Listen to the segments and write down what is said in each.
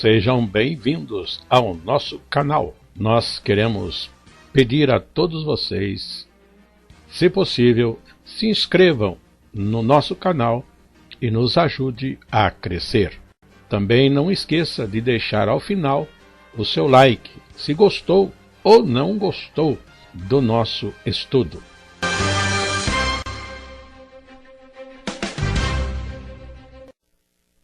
Sejam bem-vindos ao nosso canal. Nós queremos pedir a todos vocês, se possível, se inscrevam no nosso canal e nos ajude a crescer. Também não esqueça de deixar ao final o seu like, se gostou ou não gostou do nosso estudo.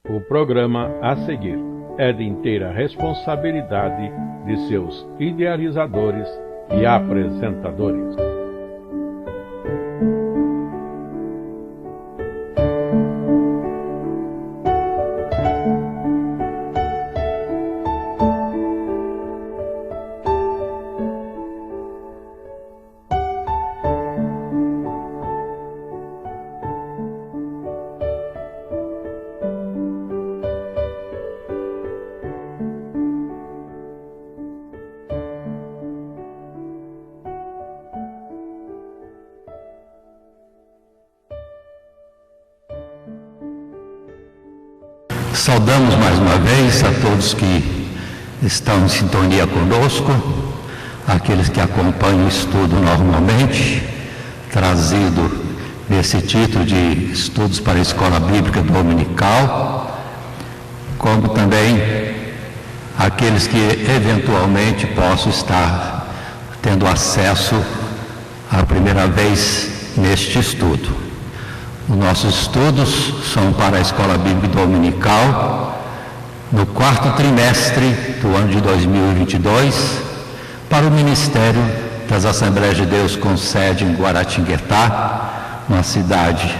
O programa a seguir é de inteira responsabilidade de seus idealizadores e apresentadores. Saudamos mais uma vez a todos que estão em sintonia conosco, aqueles que acompanham o estudo normalmente, trazido nesse título de Estudos para a Escola Bíblica Dominical, como também aqueles que eventualmente possam estar tendo acesso à primeira vez neste estudo. Os nossos estudos são para a Escola Bíblica Dominical, no quarto trimestre do ano de 2022, para o Ministério das Assembleias de Deus com sede em Guaratinguetá, uma cidade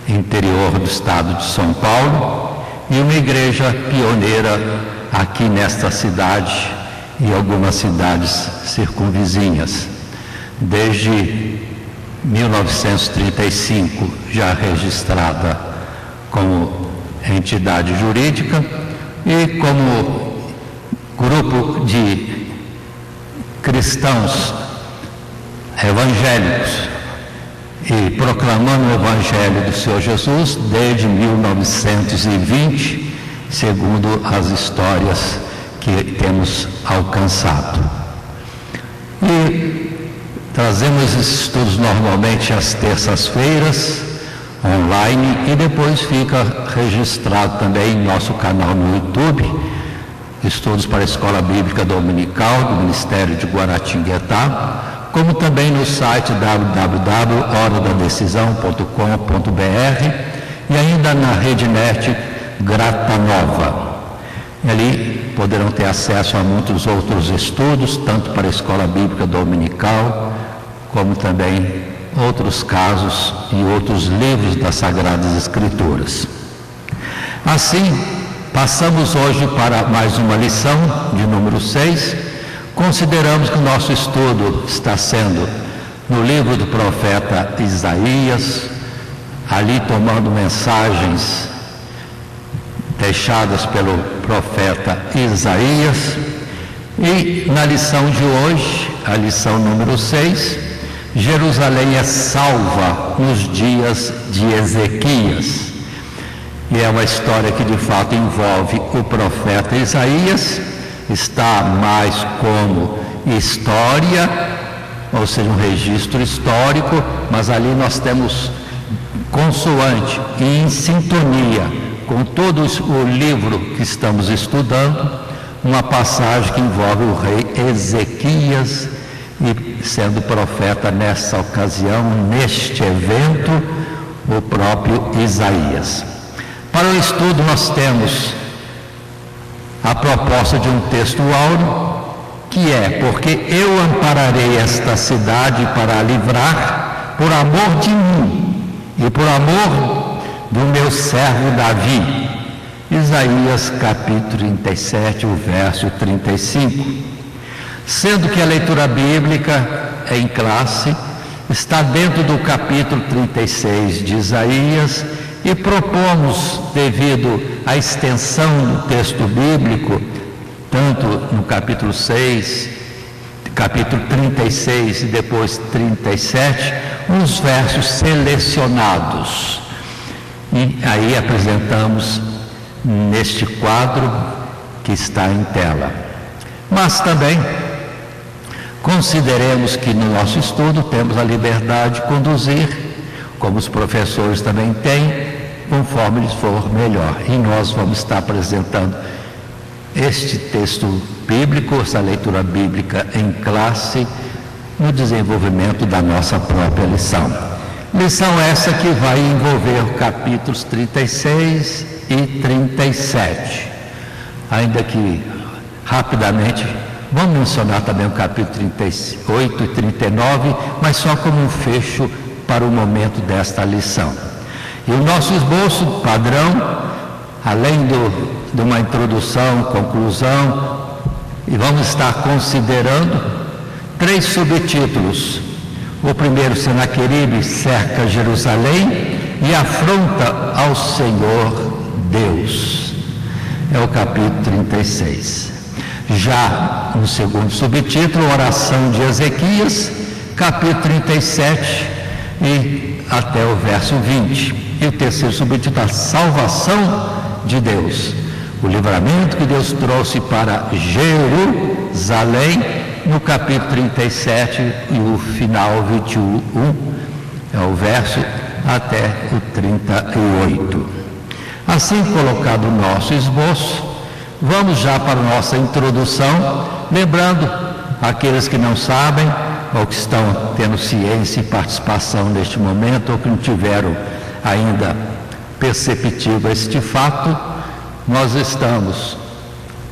interior do estado de São Paulo, e uma igreja pioneira aqui nesta cidade e algumas cidades circunvizinhas. Desde 1935, já registrada como entidade jurídica e como grupo de cristãos evangélicos e proclamando o Evangelho do Senhor Jesus desde 1920, segundo as histórias que temos alcançado. E trazemos esses estudos normalmente às terças-feiras, online, e depois fica registrado também em nosso canal no YouTube, Estudos para a Escola Bíblica Dominical do Ministério de Guaratinguetá, como também no site www.horadadecisão.com.br e ainda na RedeNet Grata Nova. Ali poderão ter acesso a muitos outros estudos, tanto para a Escola Bíblica Dominical, como também outros casos e outros livros das Sagradas Escrituras. Assim, passamos hoje para mais uma lição, de número 6. Consideramos que o nosso estudo está sendo no livro do profeta Isaías, ali tomando mensagens deixadas pelo profeta Isaías, e na lição de hoje, a lição número 6, Jerusalém é salva nos dias de Ezequias. E é uma história que de fato envolve o profeta Isaías, está mais como história, ou seja, um registro histórico, mas ali nós temos consoante e em sintonia com todo o livro que estamos estudando, uma passagem que envolve o rei Ezequias, e sendo profeta nessa ocasião, neste evento, o próprio Isaías. Para o estudo nós temos a proposta de um texto áureo, que é: porque eu ampararei esta cidade para a livrar, por amor de mim e por amor do meu servo Davi. Isaías capítulo 37, o verso 35. Sendo que a leitura bíblica em classe está dentro do capítulo 36 de Isaías, e propomos, devido à extensão do texto bíblico, tanto no capítulo 6, capítulo 36 e depois 37, uns versos selecionados. E aí apresentamos neste quadro que está em tela. Mas também consideremos que no nosso estudo temos a liberdade de conduzir, como os professores também têm, conforme lhes for melhor. E nós vamos estar apresentando este texto bíblico, essa leitura bíblica em classe, no desenvolvimento da nossa própria lição. Lição essa que vai envolver capítulos 36 e 37. Ainda que rapidamente vamos mencionar também o capítulo 38 e 39, mas só como um fecho para o momento desta lição. E o nosso esboço padrão, além de uma introdução, conclusão, e vamos estar considerando 3 subtítulos. O primeiro, Senaqueribe cerca Jerusalém e afronta ao Senhor Deus. É o capítulo 36. Já no segundo subtítulo, oração de Ezequias, capítulo 37 e até o verso 20. E o terceiro subtítulo, a salvação de Deus. O livramento que Deus trouxe para Jerusalém, no capítulo 37 e o final 21, é o verso até o 38. Assim colocado o nosso esboço, vamos já para a nossa introdução, lembrando aqueles que não sabem, ou que estão tendo ciência e participação neste momento, ou que não tiveram ainda perceptível este fato, nós estamos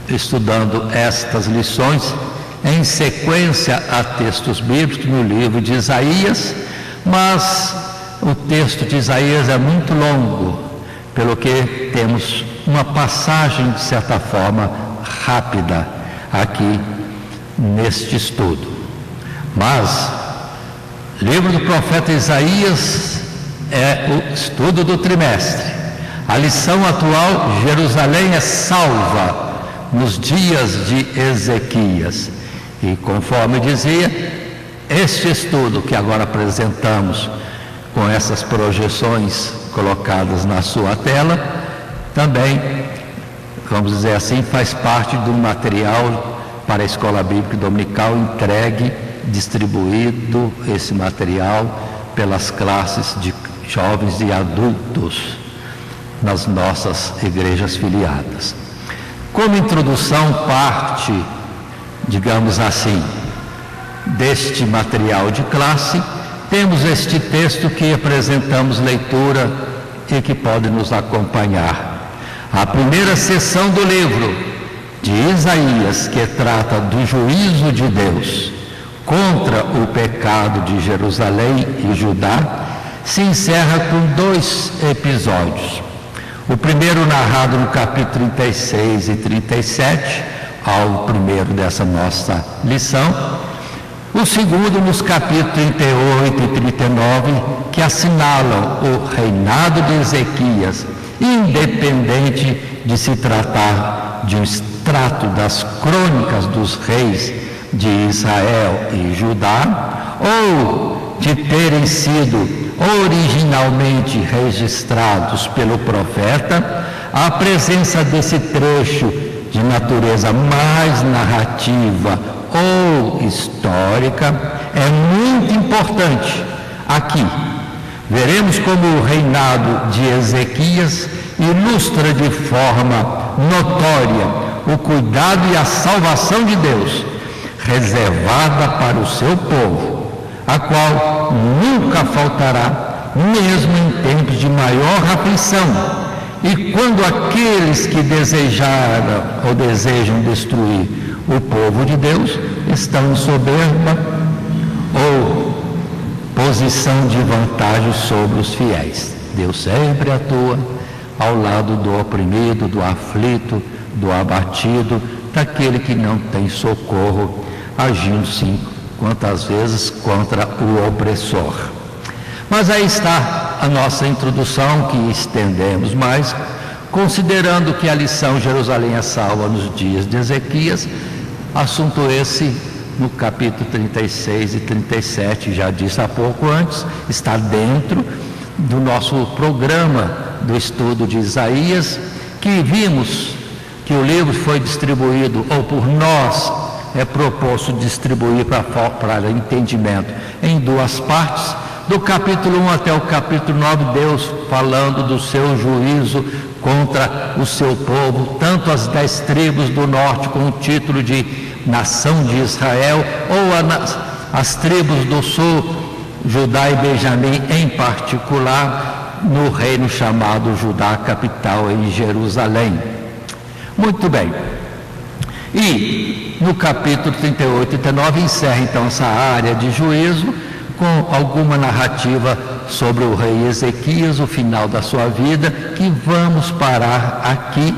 estudando estas lições em sequência a textos bíblicos no livro de Isaías, mas o texto de Isaías é muito longo, pelo que temos uma passagem, de certa forma, rápida aqui neste estudo. Mas, livro do profeta Isaías é o estudo do trimestre. A lição atual, Jerusalém é salva nos dias de Ezequias. E conforme dizia, este estudo que agora apresentamos com essas projeções colocadas na sua tela, também, vamos dizer assim, faz parte do material para a Escola Bíblica Dominical entregue, distribuído esse material pelas classes de jovens e adultos nas nossas igrejas filiadas. Como introdução, parte, digamos assim, deste material de classe, temos este texto que apresentamos leitura e que pode nos acompanhar. A primeira sessão do livro de Isaías, que trata do juízo de Deus contra o pecado de Jerusalém e Judá, se encerra com 2 episódios. O primeiro narrado no capítulo 36 e 37, ao primeiro dessa nossa lição. O segundo nos capítulos 38 e 39, que assinalam o reinado de Ezequias, independente de se tratar de um extrato das crônicas dos reis de Israel e Judá, ou de terem sido originalmente registrados pelo profeta. A presença desse trecho de natureza mais narrativa ou histórica é muito importante. Aqui veremos como o reinado de Ezequias ilustra de forma notória o cuidado e a salvação de Deus reservada para o seu povo, a qual nunca faltará, mesmo em tempos de maior aflição, e quando aqueles que desejaram ou desejam destruir o povo de Deus estão em soberba ou posição de vantagem sobre os fiéis. Deus sempre atua ao lado do oprimido, do aflito, do abatido, daquele que não tem socorro, agindo sim quantas vezes contra o opressor. Mas aí está a nossa introdução, que estendemos mais, considerando que a lição Jerusalém é salva nos dias de Ezequias, assunto esse no capítulo 36 e 37, já disse há pouco antes, está dentro do nosso programa do estudo de Isaías, que vimos que o livro foi distribuído, ou por nós é proposto distribuir para entendimento em 2 partes. Do capítulo 1 até o capítulo 9, Deus falando do seu juízo contra o seu povo, tanto as 10 tribos do norte com o título de nação de Israel, ou as tribos do sul, Judá e Benjamim em particular, no reino chamado Judá, capital em Jerusalém. Muito bem. E no capítulo 38 e 39 encerra então essa área de juízo com alguma narrativa sobre o rei Ezequias, o final da sua vida, que vamos parar aqui,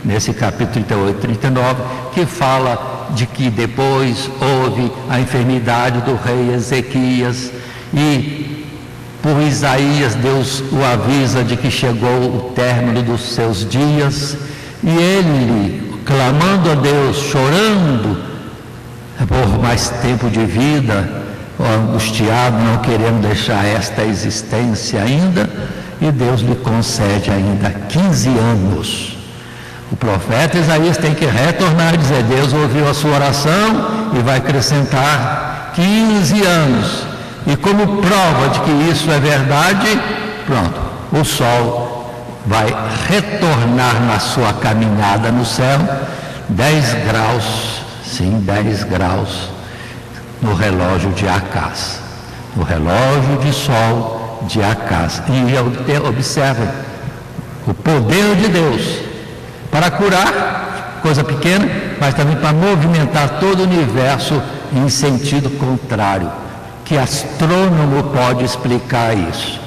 nesse capítulo 38 e 39, que fala de que depois houve a enfermidade do rei Ezequias, e por Isaías Deus o avisa de que chegou o término dos seus dias, e ele, clamando a Deus, chorando por mais tempo de vida, angustiado, não querendo deixar esta existência ainda, e Deus lhe concede ainda 15 anos. O profeta Isaías tem que retornar e dizer: Deus ouviu a sua oração e vai acrescentar 15 anos. E como prova de que isso é verdade, pronto, o sol vai retornar na sua caminhada no céu, 10 graus, sim, 10 graus, no relógio de Acás, no relógio de sol de Acás. E observem o poder de Deus para curar, coisa pequena, mas também para movimentar todo o universo em sentido contrário. Que astrônomo pode explicar isso?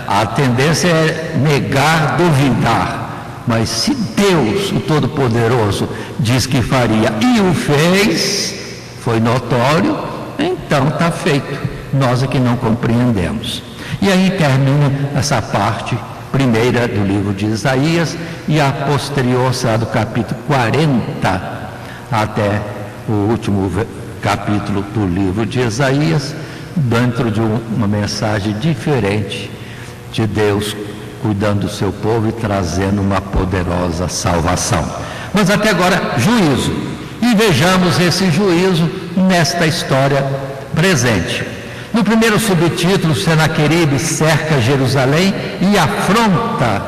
A tendência é negar, duvidar, mas se Deus, o Todo-Poderoso, diz que faria e o fez, foi notório, então está feito. Nós é que não compreendemos. E aí termina essa parte primeira do livro de Isaías, e a posterior será do capítulo 40 até o último capítulo do livro de Isaías, dentro de uma mensagem diferente de Deus cuidando do seu povo e trazendo uma poderosa salvação. Mas até agora, juízo. E vejamos esse juízo nesta história presente. No primeiro subtítulo, Senaqueribe cerca Jerusalém e afronta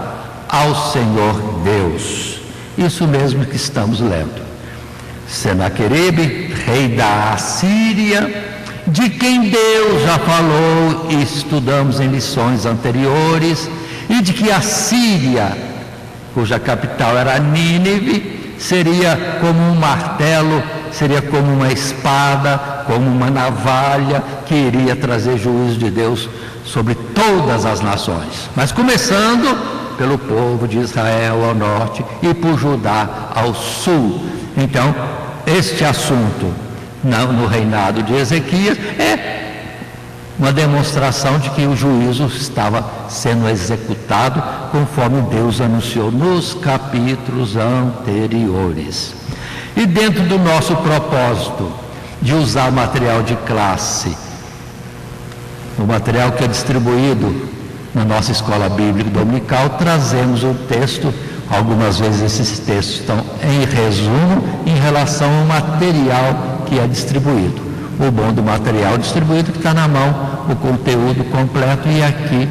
ao Senhor Deus. Isso mesmo que estamos lendo. Senaqueribe, rei da Assíria, de quem Deus já falou e estudamos em lições anteriores, e de que a Síria, cuja capital era Nínive, seria como um martelo, seria como uma espada, como uma navalha, que iria trazer juízo de Deus sobre todas as nações. Mas começando pelo povo de Israel ao norte e por Judá ao sul. Então, este assunto no reinado de Ezequias é uma demonstração de que o juízo estava sendo executado conforme Deus anunciou nos capítulos anteriores. E dentro do nosso propósito de usar material de classe, o material que é distribuído na nossa escola bíblica dominical, trazemos o texto. Algumas vezes esses textos estão em resumo em relação ao material que é distribuído. O bom do material distribuído que está na mão, o conteúdo completo, e aqui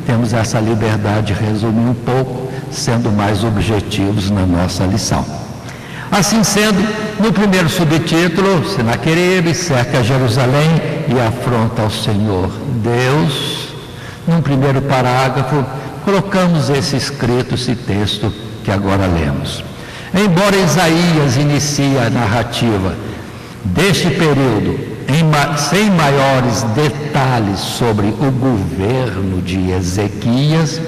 temos essa liberdade de resumir um pouco, sendo mais objetivos na nossa lição. Assim sendo, no primeiro subtítulo, Senaqueribe cerca Jerusalém e afronta ao Senhor Deus. Num primeiro parágrafo, colocamos esse escrito, esse texto que agora lemos. Embora Isaías inicie a narrativa deste período sem maiores detalhes sobre o governo de Ezequias,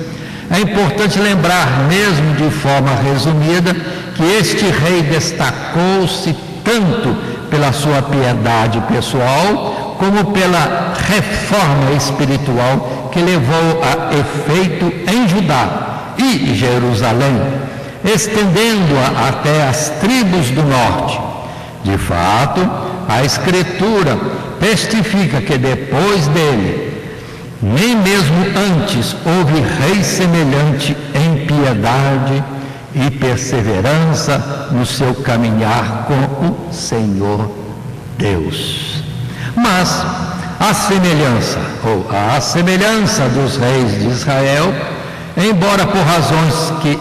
é importante lembrar, mesmo de forma resumida, que este rei destacou-se tanto pela sua piedade pessoal, como pela reforma espiritual que levou a efeito em Judá e Jerusalém, estendendo-a até as tribos do norte. De fato, a Escritura testifica que depois dele, nem mesmo antes, houve rei semelhante em piedade e perseverança no seu caminhar com o Senhor Deus. Mas a semelhança dos reis de Israel, embora por razões que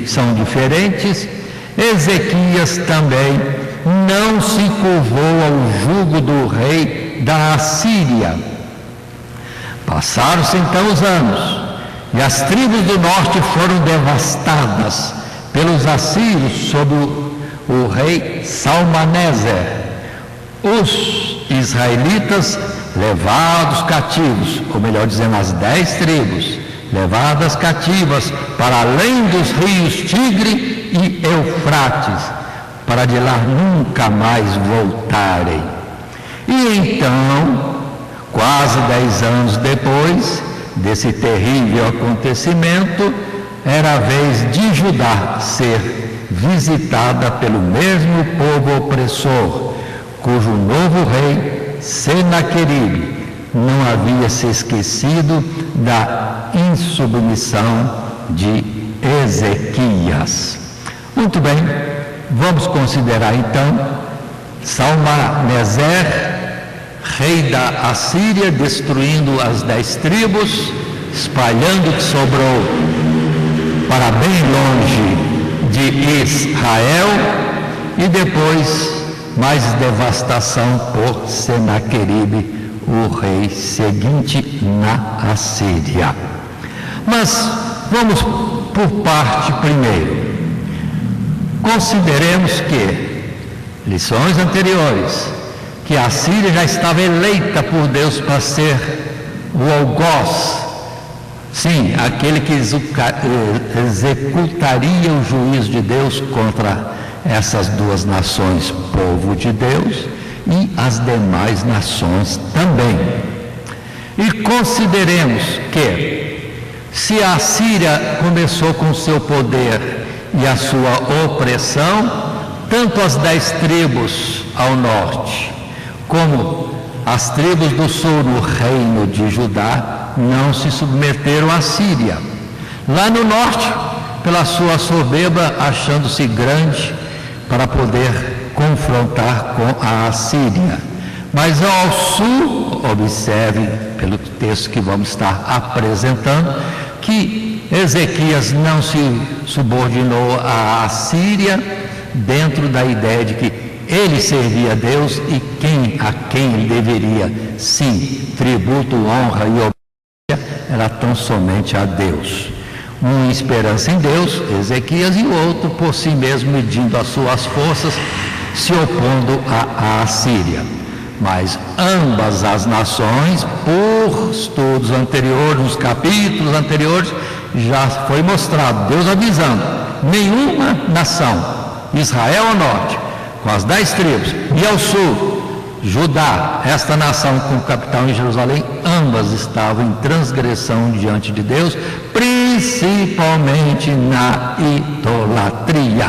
são diferentes, Ezequias também não se curvou ao jugo do rei da Assíria. Passaram-se então os anos, e as tribos do norte foram devastadas pelos assírios sob o rei Salmaneser. Os israelitas levados cativos, ou melhor dizendo, as 10 tribos, levadas cativas para além dos rios Tigre e Eufrates, para de lá nunca mais voltarem. E então, quase 10 anos depois desse terrível acontecimento, era a vez de Judá ser visitada pelo mesmo povo opressor, cujo novo rei, Senaqueribe, não havia se esquecido da insubmissão de Ezequias. Muito bem, vamos considerar então Salmaneser, rei da Assíria, destruindo as 10 tribos, espalhando o que sobrou para bem longe de Israel, e depois mais devastação por Senaqueribe, o rei seguinte na Assíria. Mas vamos por parte primeiro. Consideremos que, lições anteriores, que a Síria já estava eleita por Deus para ser o algoz, sim, aquele que executaria o juízo de Deus contra essas duas nações, povo de Deus, e as demais nações também. E consideremos que, se a Síria começou com seu poder e a sua opressão, tanto as 10 tribos ao norte, como as tribos do sul no reino de Judá, não se submeteram à Síria. Lá no norte, pela sua soberba, achando-se grande para poder confrontar com a Assíria. Mas ao sul, observe pelo texto que vamos estar apresentando, que Ezequias não se subordinou à Assíria dentro da ideia de que ele servia a Deus e a quem ele deveria, sim, tributo, honra e obediência, era tão somente a Deus. Um esperança em Deus, Ezequias, e o outro por si mesmo, medindo as suas forças, se opondo à Assíria. Mas ambas as nações, por estudos anteriores, nos capítulos anteriores, já foi mostrado, Deus avisando, nenhuma nação, Israel ao norte, com as 10 tribos, e ao sul, Judá, esta nação com capital em Jerusalém, ambas estavam em transgressão diante de Deus, principalmente na idolatria.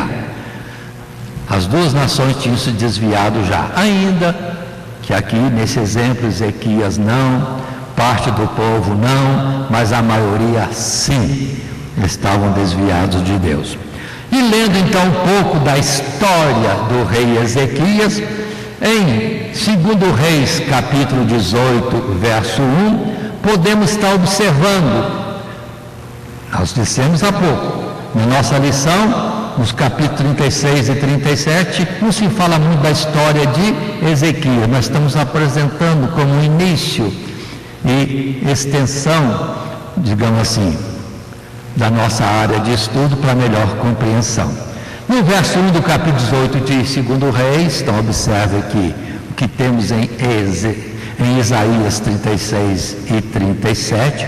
As duas nações tinham se desviado já, ainda que aqui nesse exemplo Ezequias não, parte do povo não, mas a maioria sim, estavam desviados de Deus. E lendo então um pouco da história do rei Ezequias, em 2 Reis, capítulo 18, verso 1, podemos estar observando, nós dissemos há pouco, na nossa lição, nos capítulos 36 e 37, não se fala muito da história de Ezequias, nós estamos apresentando como início e extensão, digamos assim, da nossa área de estudo para melhor compreensão. No verso 1 do capítulo 18 de 2 Reis, então observe aqui o que temos em Isaías 36 e 37,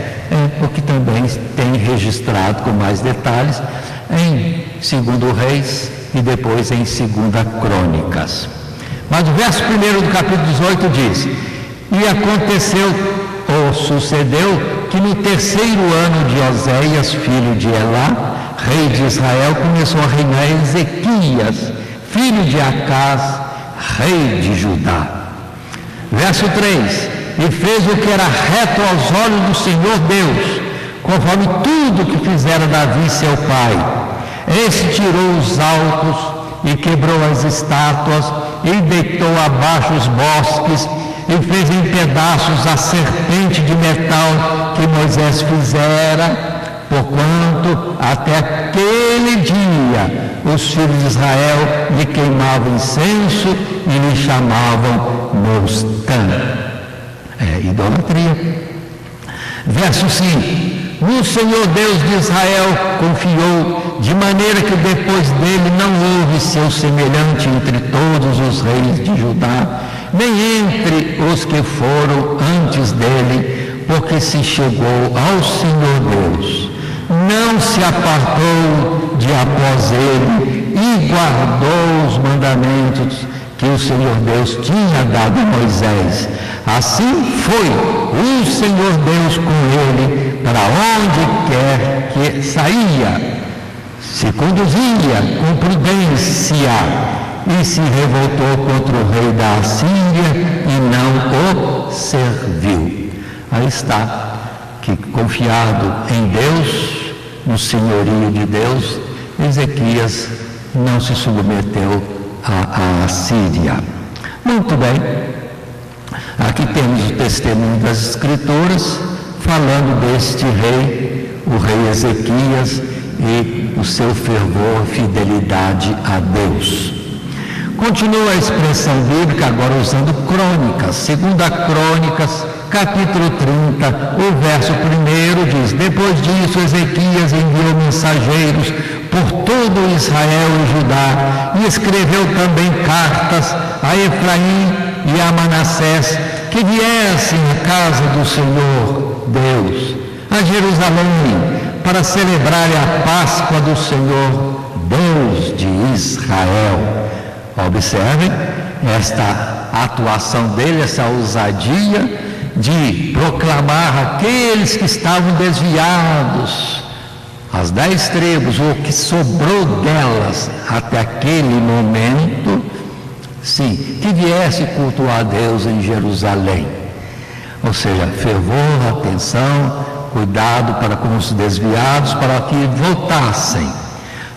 o que também tem registrado com mais detalhes em 2 Reis e depois em 2 Crônicas. Mas o verso 1 do capítulo 18 diz: e aconteceu ou sucedeu que no 3º ano de Oséias, filho de Elá, rei de Israel, começou a reinar Ezequias, filho de Acás, rei de Judá. Verso 3: e fez o que era reto aos olhos do Senhor Deus, conforme tudo que fizera Davi seu pai. Esse tirou os altos e quebrou as estátuas, e deitou abaixo os bosques, e fez em pedaços a serpente de metal que Moisés fizera, porquanto até aquele dia os filhos de Israel lhe queimavam incenso e lhe chamavam Mostã. Idolatria. Verso 5. O Senhor Deus de Israel confiou, de maneira que depois dele não houve seu semelhante entre todos os reis de Judá, nem entre os que foram antes dele, porque se chegou ao Senhor Deus, não se apartou de após ele e guardou os mandamentos que o Senhor Deus tinha dado a Moisés. Assim foi o Senhor Deus com ele para onde quer que saía, se conduzia com prudência e se revoltou contra o rei da Assíria e não o serviu. Aí está, que confiado em Deus, no senhorio de Deus, Ezequias não se submeteu à Assíria. Muito bem. Aqui temos o testemunho das Escrituras, falando deste rei, o rei Ezequias, e o seu fervor e fidelidade a Deus. Continua a expressão bíblica, agora usando Crônicas. Segunda Crônicas, capítulo 30, o verso 1 diz: depois disso, Ezequias enviou mensageiros por todo Israel e Judá, e escreveu também cartas a Efraim e a Manassés, que viessem à casa do Senhor Deus, a Jerusalém, para celebrar a Páscoa do Senhor Deus de Israel. Observem esta atuação dele, essa ousadia de proclamar aqueles que estavam desviados, as 10 tribos, o que sobrou delas até aquele momento, sim, que viesse cultuar a Deus em Jerusalém. Ou seja, fervor, atenção, cuidado para com os desviados, para que voltassem.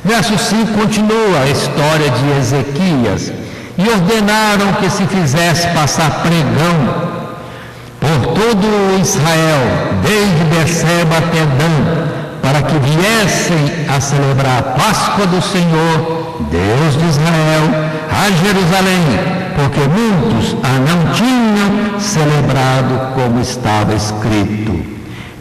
Verso 5 continua a história de Ezequias: e ordenaram que se fizesse passar pregão por todo Israel, desde Berseba até Dan, para que viessem a celebrar a Páscoa do Senhor, Deus de Israel, a Jerusalém, porque muitos a não tinham celebrado como estava escrito.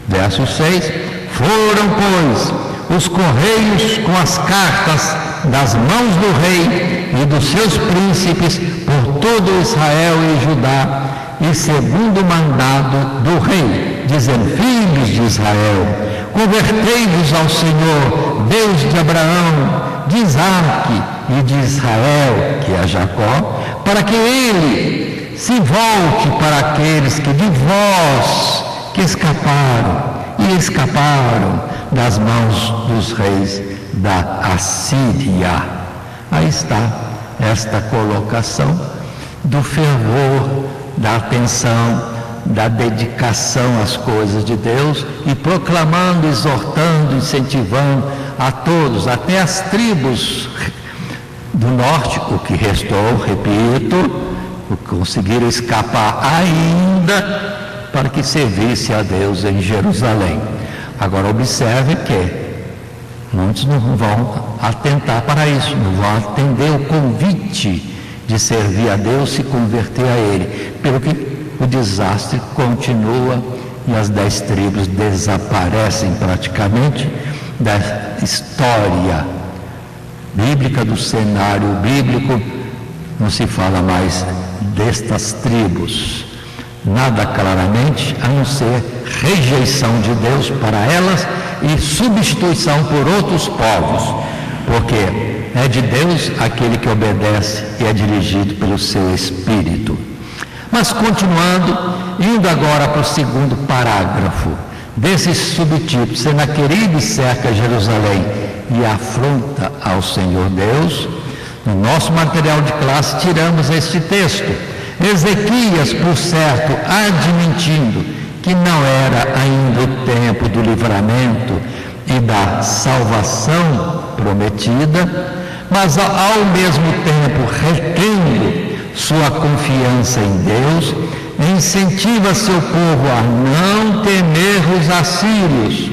Verso 6: foram, pois, os correios com as cartas das mãos do rei e dos seus príncipes por todo Israel e Judá, e segundo o mandado do rei, dizendo: filhos de Israel, convertei-vos ao Senhor, Deus de Abraão, de Isaque e de Israel, que é Jacó, para que ele se volte para aqueles que de vós que escaparam das mãos dos reis da Assíria. Aí está esta colocação do fervor, da atenção, da dedicação às coisas de Deus, e proclamando, exortando, incentivando a todos, até as tribos do norte, o que restou, repito, o que conseguiram escapar ainda, para que servisse a Deus em Jerusalém. Agora observe que muitos não vão atentar para isso, não vão atender o convite de servir a Deus, se converter a Ele, pelo que o desastre continua e as 10 tribos desaparecem praticamente da história bíblica, do cenário bíblico. Não se fala mais destas tribos, nada claramente, a não ser rejeição de Deus para elas e substituição por outros povos, porque é de Deus aquele que obedece e é dirigido pelo seu Espírito. Mas continuando, indo agora para o segundo parágrafo desse subtítulo: Senaqueribe cerca Jerusalém e afronta ao Senhor Deus. No nosso material de classe tiramos este texto: Ezequias, por certo, admitindo que não era ainda o tempo tempo do livramento e da salvação prometida, mas ao mesmo tempo retendo sua confiança em Deus, incentiva seu povo a não temer os assírios.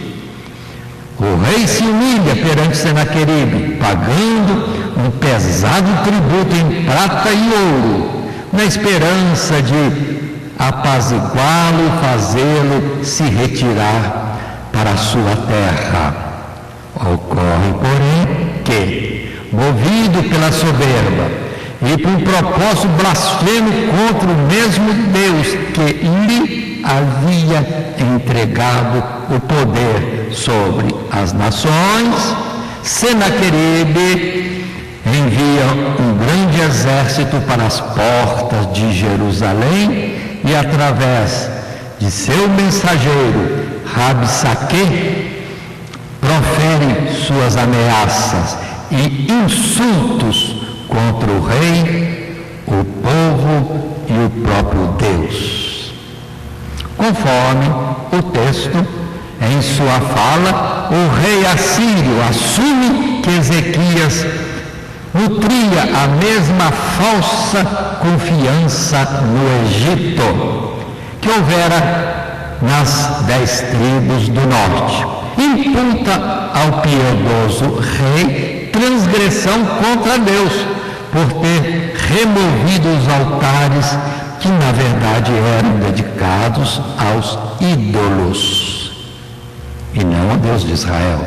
O rei se humilha perante Senaqueribe, pagando um pesado tributo em prata e ouro, na esperança de apaziguá-lo e fazê-lo se retirar para a sua terra. Ocorre, porém, que, movido pela soberba e por um propósito blasfemo contra o mesmo Deus que lhe havia entregado o poder sobre as nações, Senaqueribe envia um grande exército para as portas de Jerusalém e, através de seu mensageiro, Rabsaque, profere suas ameaças e insultos contra o rei, o povo e o próprio Deus. Conforme o texto, em sua fala, o rei assírio assume que Ezequias nutria a mesma falsa confiança no Egito que houvera nas 10 tribos do norte. Imputa ao piedoso rei transgressão contra Deus por ter removido os altares que na verdade eram dedicados aos ídolos e não ao Deus de Israel.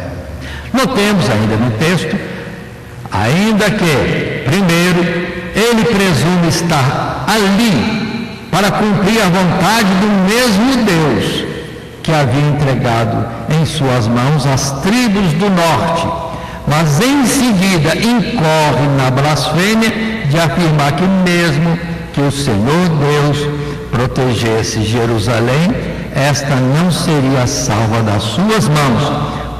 Notemos ainda no texto, ainda que, primeiro, ele presume estar ali para cumprir a vontade do mesmo Deus que havia entregado em suas mãos as tribos do norte, mas em seguida incorre na blasfêmia de afirmar que mesmo que o Senhor Deus protegesse Jerusalém, esta não seria salva das suas mãos,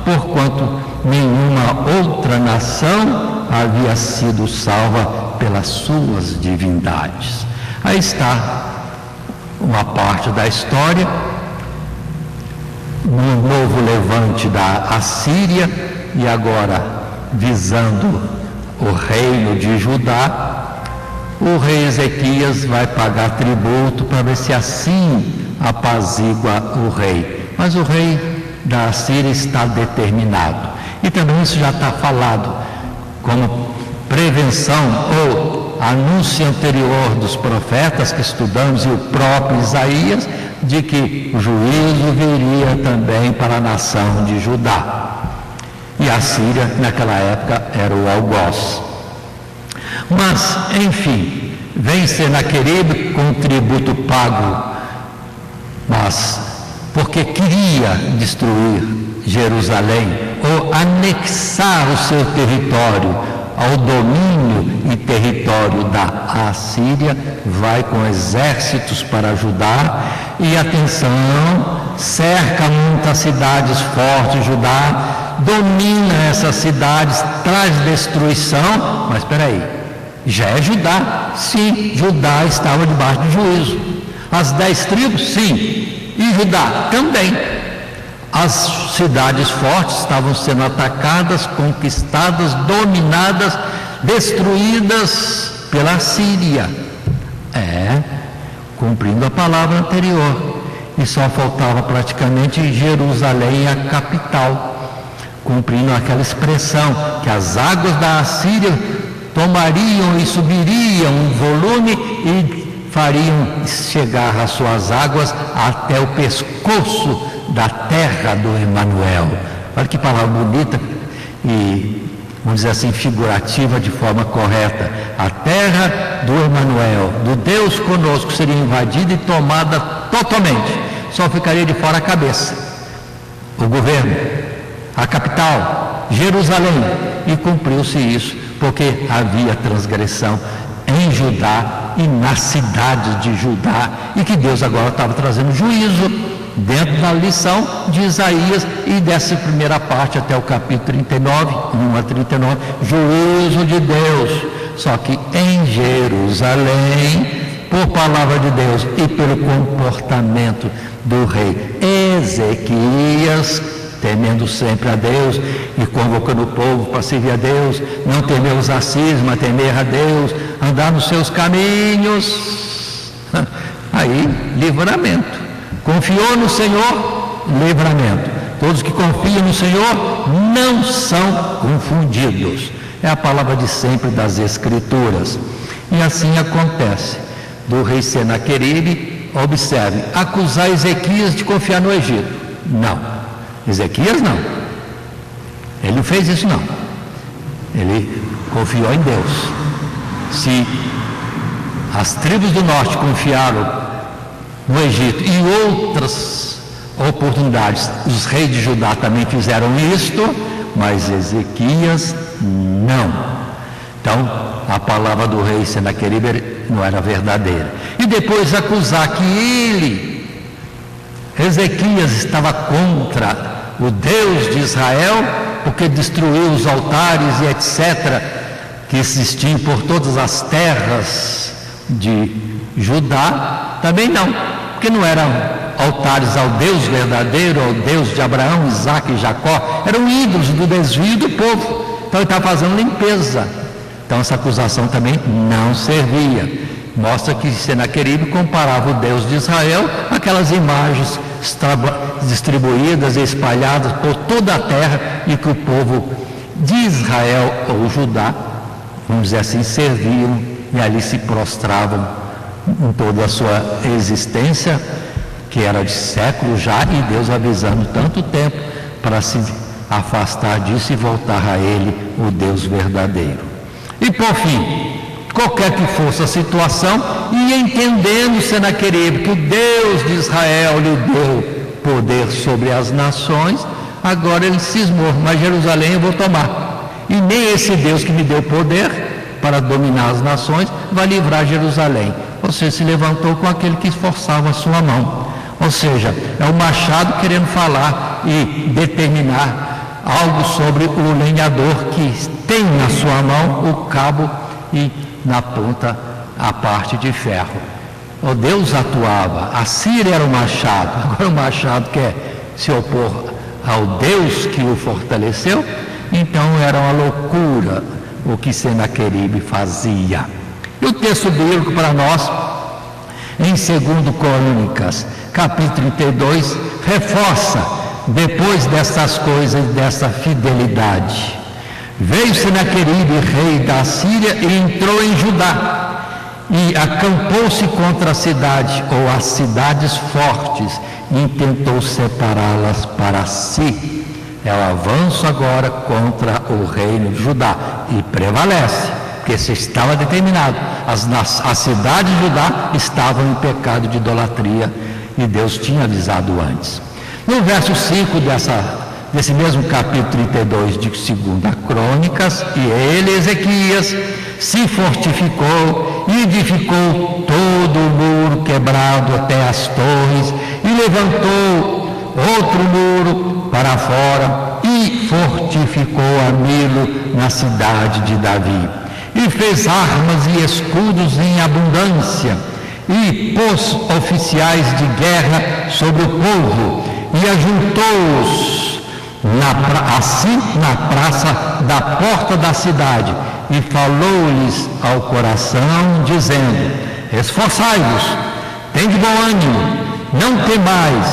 porquanto nenhuma outra nação havia sido salva pelas suas divindades. Aí está uma parte da história, no novo levante da Assíria, e agora visando o reino de Judá, o rei Ezequias vai pagar tributo para ver se assim apazigua o rei. Mas o rei da Assíria está determinado. E também isso já está falado como prevenção ou anúncio anterior dos profetas que estudamos e o próprio Isaías, de que o juízo viria também para a nação de Judá. E a Síria naquela época era o algoz. Mas, enfim, vem Senaqueribe com tributo pago, mas porque queria destruir Jerusalém ou anexar o seu território ao domínio e território da Assíria, vai com exércitos para ajudar e, atenção, cerca muitas cidades fortes, Judá, domina essas cidades, traz destruição, mas espera aí, já é Judá? Sim, Judá estava debaixo de juízo. As 10 tribos? Sim, e Judá também. As cidades fortes estavam sendo atacadas, conquistadas, dominadas, destruídas pela Síria. Cumprindo a palavra anterior. E só faltava praticamente Jerusalém, a capital, cumprindo aquela expressão que as águas da Assíria tomariam e subiriam um volume e fariam chegar as suas águas até o pescoço da terra do Emanuel. Olha que palavra bonita e, vamos dizer assim, figurativa de forma correta. A terra do Emanuel, do Deus conosco, seria invadida e tomada totalmente. Só ficaria de fora a cabeça, o governo, a capital, Jerusalém. E cumpriu-se isso, porque havia transgressão em Judá e nas cidades de Judá, e que Deus agora estava trazendo juízo dentro da lição de Isaías e dessa primeira parte até o capítulo 39, 1 a 39, juízo de Deus, só que em Jerusalém, por palavra de Deus e pelo comportamento do rei Ezequias, temendo sempre a Deus e convocando o povo para servir a Deus, não temer os assírios, mas temer a Deus, andar nos seus caminhos. Aí, livramento. Confiou no Senhor, livramento. Todos que confiam no Senhor não são confundidos. É a palavra de sempre das Escrituras. E assim acontece. Do rei Senaqueribe, observe, acusar Ezequias de confiar no Egito. Não. Ezequias não. Ele não fez isso não. Ele confiou em Deus. Se as tribos do norte confiaram no Egito e outras oportunidades, os reis de Judá também fizeram isto, mas Ezequias não. Então, a palavra do rei Senaqueribe não era verdadeira. E depois acusar que Ezequias, estava contra o Deus de Israel, porque destruiu os altares e etc., que existiam por todas as terras de Judá, também não, porque não eram altares ao Deus verdadeiro, ao Deus de Abraão, Isaque e Jacó, eram ídolos do desvio do povo. Então ele estava fazendo limpeza. Então essa acusação também não servia. Mostra que Senaqueribe comparava o Deus de Israel àquelas imagens distribuídas e espalhadas por toda a terra, e que o povo de Israel ou Judá, vamos dizer assim, serviam e ali se prostravam em toda a sua existência, que era de séculos já, e Deus avisando tanto tempo para se afastar disso e voltar a Ele, o Deus verdadeiro. E por fim, qualquer que fosse a situação, e entendendo Senaqueribe que o Deus de Israel lhe deu poder sobre as nações, agora ele cismou, mas Jerusalém eu vou tomar, e nem esse Deus que me deu poder para dominar as nações vai livrar Jerusalém. Você se levantou com aquele que esforçava a sua mão, ou seja, é o machado querendo falar e determinar algo sobre o lenhador que tem na sua mão o cabo e na ponta a parte de ferro. O Deus atuava, a Síria era o machado, agora o machado quer se opor ao Deus que o fortaleceu. Então era uma loucura o que Senaqueribe fazia. E o texto bíblico para nós, em 2 Crônicas, capítulo 32, reforça, depois dessas coisas, dessa fidelidade. Veio Senaqueribe, rei da Síria, e entrou em Judá, e acampou-se contra a cidade, ou as cidades fortes, e tentou separá-las para si. É o avanço agora contra o reino de Judá, e prevalece, porque isso estava determinado. As cidades de Judá estavam em pecado de idolatria, e Deus tinha avisado antes. No verso 5 desse mesmo capítulo 32 de 2 Crônicas, e ele, Ezequias, se fortificou e edificou todo o muro quebrado até as torres, e levantou outro muro para fora, e fortificou a Milo na cidade de Davi, e fez armas e escudos em abundância, e pôs oficiais de guerra sobre o povo, e ajuntou-os assim na praça da porta da cidade, e falou-lhes ao coração, dizendo: esforçai-vos, tende bom ânimo, não temais,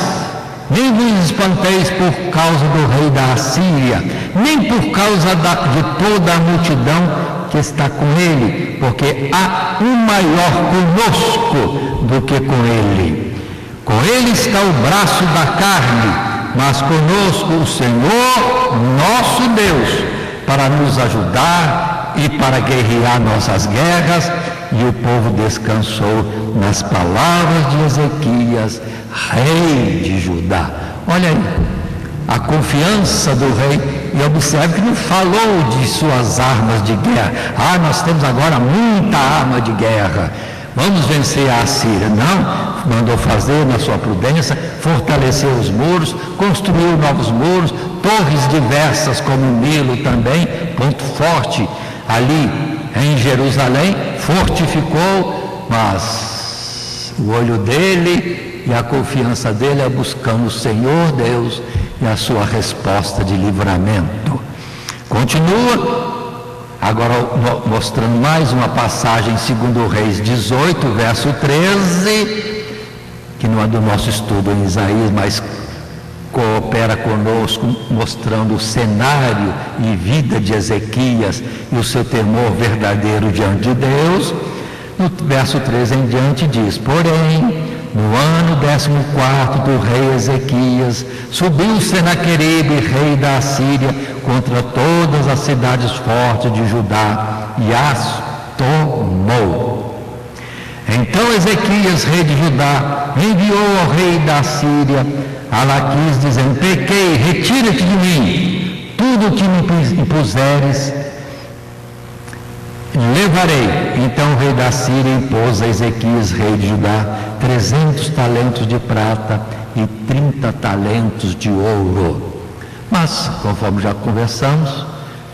nem vos espanteis por causa do rei da Assíria, nem por causa de toda a multidão que está com ele, porque há um maior conosco do que com ele. Com ele está o braço da carne, mas conosco o Senhor, nosso Deus, para nos ajudar e para guerrear nossas guerras. E o povo descansou nas palavras de Ezequias, rei de Judá. Olha aí, a confiança do rei. E observe que não falou de suas armas de guerra. Nós temos agora muita arma de guerra, vamos vencer a Assíria. Não, mandou fazer na sua prudência, fortaleceu os muros, construiu novos muros, torres diversas como Milo também, ponto forte ali em Jerusalém, fortificou, mas o olho dele e a confiança dele é buscando o Senhor Deus e a sua resposta de livramento. Continua, agora mostrando mais uma passagem em 2 Reis 18, verso 13, que não é do nosso estudo em Isaías, mas coopera conosco, mostrando o cenário e vida de Ezequias e o seu temor verdadeiro diante de Deus. No verso 13 em diante diz: porém, no ano 14º do rei Ezequias, subiu Senaqueribe, rei da Assíria, contra todas as cidades fortes de Judá e as tomou. Então Ezequias, rei de Judá, enviou ao rei da Síria a Laquis, dizendo: pequei, retira-te de mim, tudo o que me impuseres levarei. Então o rei da Síria impôs a Ezequias, rei de Judá, 300 talentos de prata e 30 talentos de ouro. Mas, conforme já conversamos,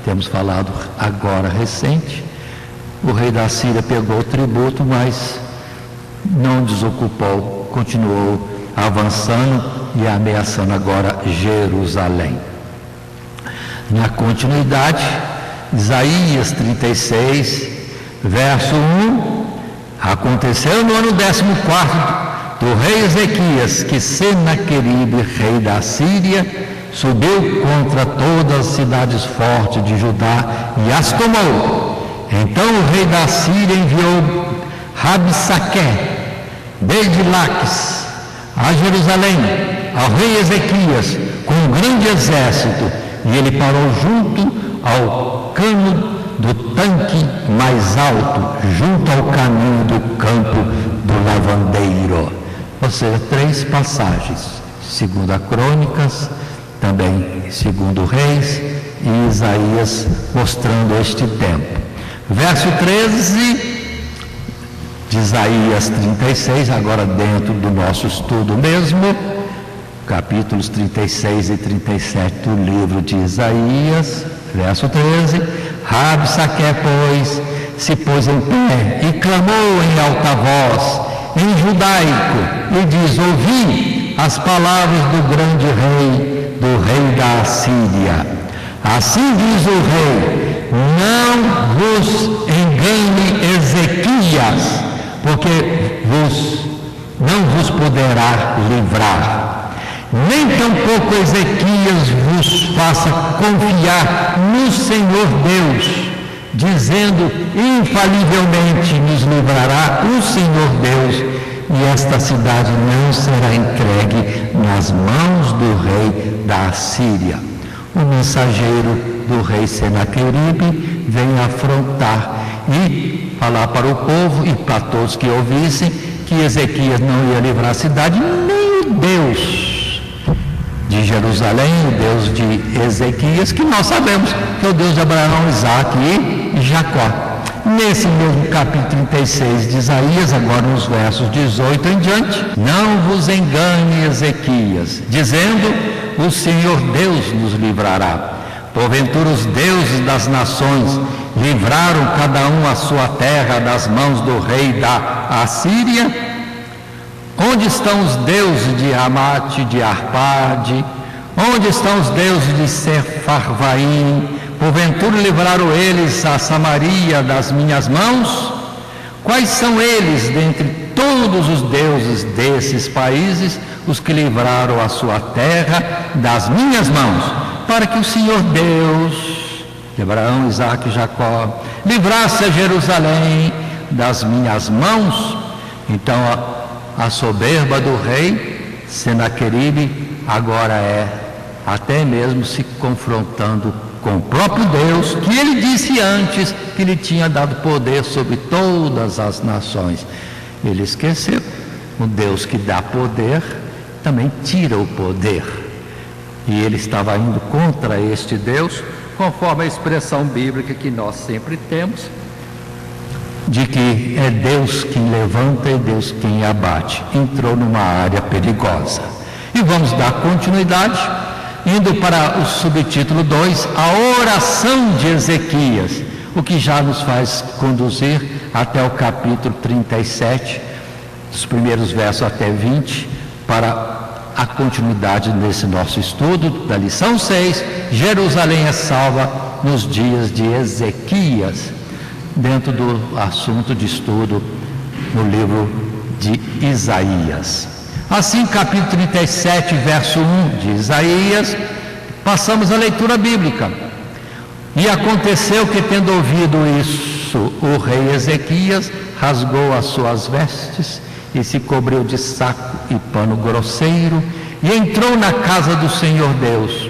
temos falado agora recente, o rei da Síria pegou o tributo, mas não desocupou, continuou avançando e ameaçando agora Jerusalém. Na continuidade, Isaías 36, verso 1, aconteceu no ano 14º do rei Ezequias, que Senaqueribe, rei da Síria, subiu contra todas as cidades fortes de Judá e as tomou. Então o rei da Síria enviou Rabsaque, desde Laques, a Jerusalém, ao rei Ezequias, com um grande exército, e ele parou junto ao cano do tanque mais alto, junto ao caminho do campo do lavandeiro. Ou seja, 3 passagens, 2 Crônicas, também 2 Reis e Isaías, mostrando este tempo. Verso 13 de Isaías 36, agora dentro do nosso estudo mesmo, capítulos 36 e 37 do livro de Isaías, verso 13: Rabsaque, pois, se pôs em pé e clamou em alta voz, em judaico, e diz: ouvi as palavras do grande rei, do rei da Assíria. Assim diz o rei: não vos engane Ezequias, porque não vos poderá livrar. Nem tampouco Ezequias vos faça confiar no Senhor Deus, dizendo: infalivelmente nos livrará o Senhor Deus, e esta cidade não será entregue nas mãos do rei da Assíria. O mensageiro do rei Senaqueribe vem afrontar e falar para o povo e para todos que ouvissem que Ezequias não ia livrar a cidade, nem o Deus de Jerusalém, o Deus de Ezequias, que nós sabemos que é o Deus de Abraão, Isaque e Jacó. Nesse mesmo capítulo 36 de Isaías, agora nos versos 18 em diante: não vos engane Ezequias, dizendo: o Senhor Deus nos livrará. Porventura os deuses das nações livraram cada um a sua terra das mãos do rei da Assíria? Onde estão os deuses de Ramate, de Arpade? Onde estão os deuses de Sefarvaim? Porventura livraram eles a Samaria das minhas mãos? Quais são eles dentre todos os deuses desses países, os que livraram a sua terra das minhas mãos, para que o Senhor Deus de Abraão, Isaque e Jacó livrasse a Jerusalém das minhas mãos? Então a soberba do rei Senaqueribe agora é até mesmo se confrontando com o próprio Deus, que ele disse antes que lhe tinha dado poder sobre todas as nações. Ele esqueceu: o Deus que dá poder também tira o poder. E ele estava indo contra este Deus, conforme a expressão bíblica que nós sempre temos, de que é Deus quem levanta e Deus quem abate. Entrou numa área perigosa. E vamos dar continuidade, indo para o subtítulo 2, a oração de Ezequias, o que já nos faz conduzir até o capítulo 37, dos primeiros versos até 20, para a continuidade desse nosso estudo da lição 6, Jerusalém é salva nos dias de Ezequias, dentro do assunto de estudo no livro de Isaías. Assim, capítulo 37, verso 1 de Isaías, passamos a leitura bíblica. E aconteceu que, tendo ouvido isso, o rei Ezequias rasgou as suas vestes e se cobriu de saco e pano grosseiro e entrou na casa do Senhor Deus.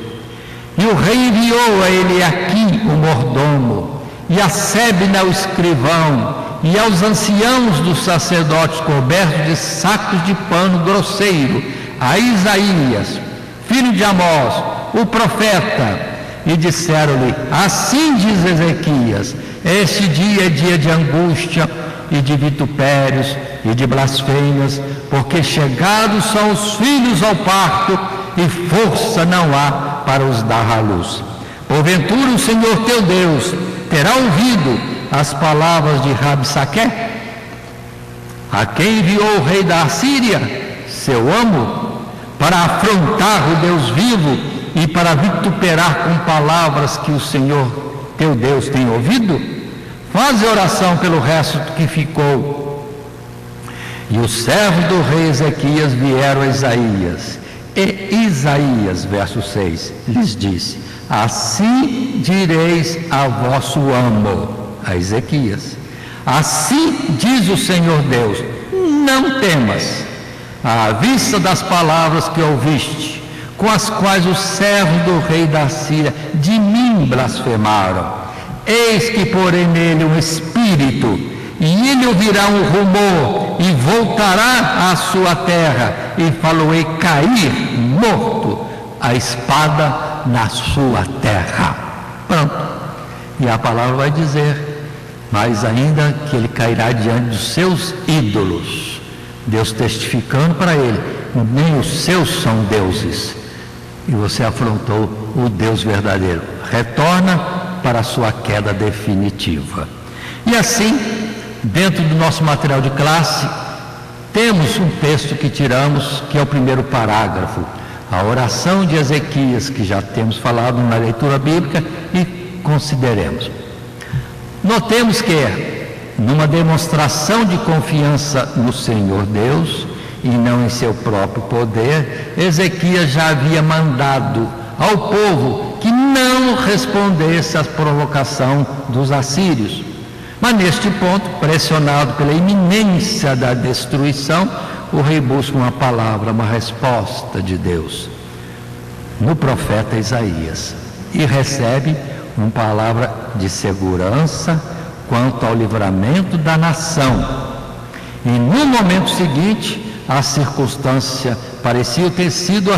E o rei enviou a Eliaquim, o mordomo, e a Sebna, o escrivão, e aos anciãos dos sacerdotes cobertos de sacos de pano grosseiro, a Isaías, filho de Amós, o profeta, e disseram-lhe: assim diz Ezequias, este dia é dia de angústia e de vitupérios e de blasfêmias, porque chegados são os filhos ao parto e força não há para os dar à luz. Porventura o Senhor teu Deus terá ouvido as palavras de Rabsaque, a quem enviou o rei da Assíria, seu amo, para afrontar o Deus vivo e para vituperar com palavras que o Senhor teu Deus tem ouvido? Faze oração pelo resto que ficou. E os servos do rei Ezequias vieram a Isaías. E Isaías, verso 6, lhes disse: assim direis a vosso amo, a Ezequias: assim diz o Senhor Deus, não temas, à vista das palavras que ouviste, com as quais os servos do rei da Síria de mim blasfemaram. Eis que porei nele um espírito, e ele ouvirá um rumor, e voltará à sua terra, e faloei cair morto a espada na sua terra. Pronto. E a palavra vai dizer, mas ainda que ele cairá diante dos seus ídolos, Deus testificando para ele, nem os seus são deuses, e você afrontou o Deus verdadeiro. Retorna para a sua queda definitiva. E assim, dentro do nosso material de classe, temos um texto que tiramos, que é o primeiro parágrafo, a oração de Ezequias, que já temos falado na leitura bíblica, e consideremos. Notemos que, numa demonstração de confiança no Senhor Deus, e não em seu próprio poder, Ezequias já havia mandado ao povo que não respondesse à provocação dos assírios. Mas neste ponto, pressionado pela iminência da destruição, o rei busca uma palavra, uma resposta de Deus no profeta Isaías, e recebe uma palavra de segurança quanto ao livramento da nação. E no momento seguinte, a circunstância parecia ter sido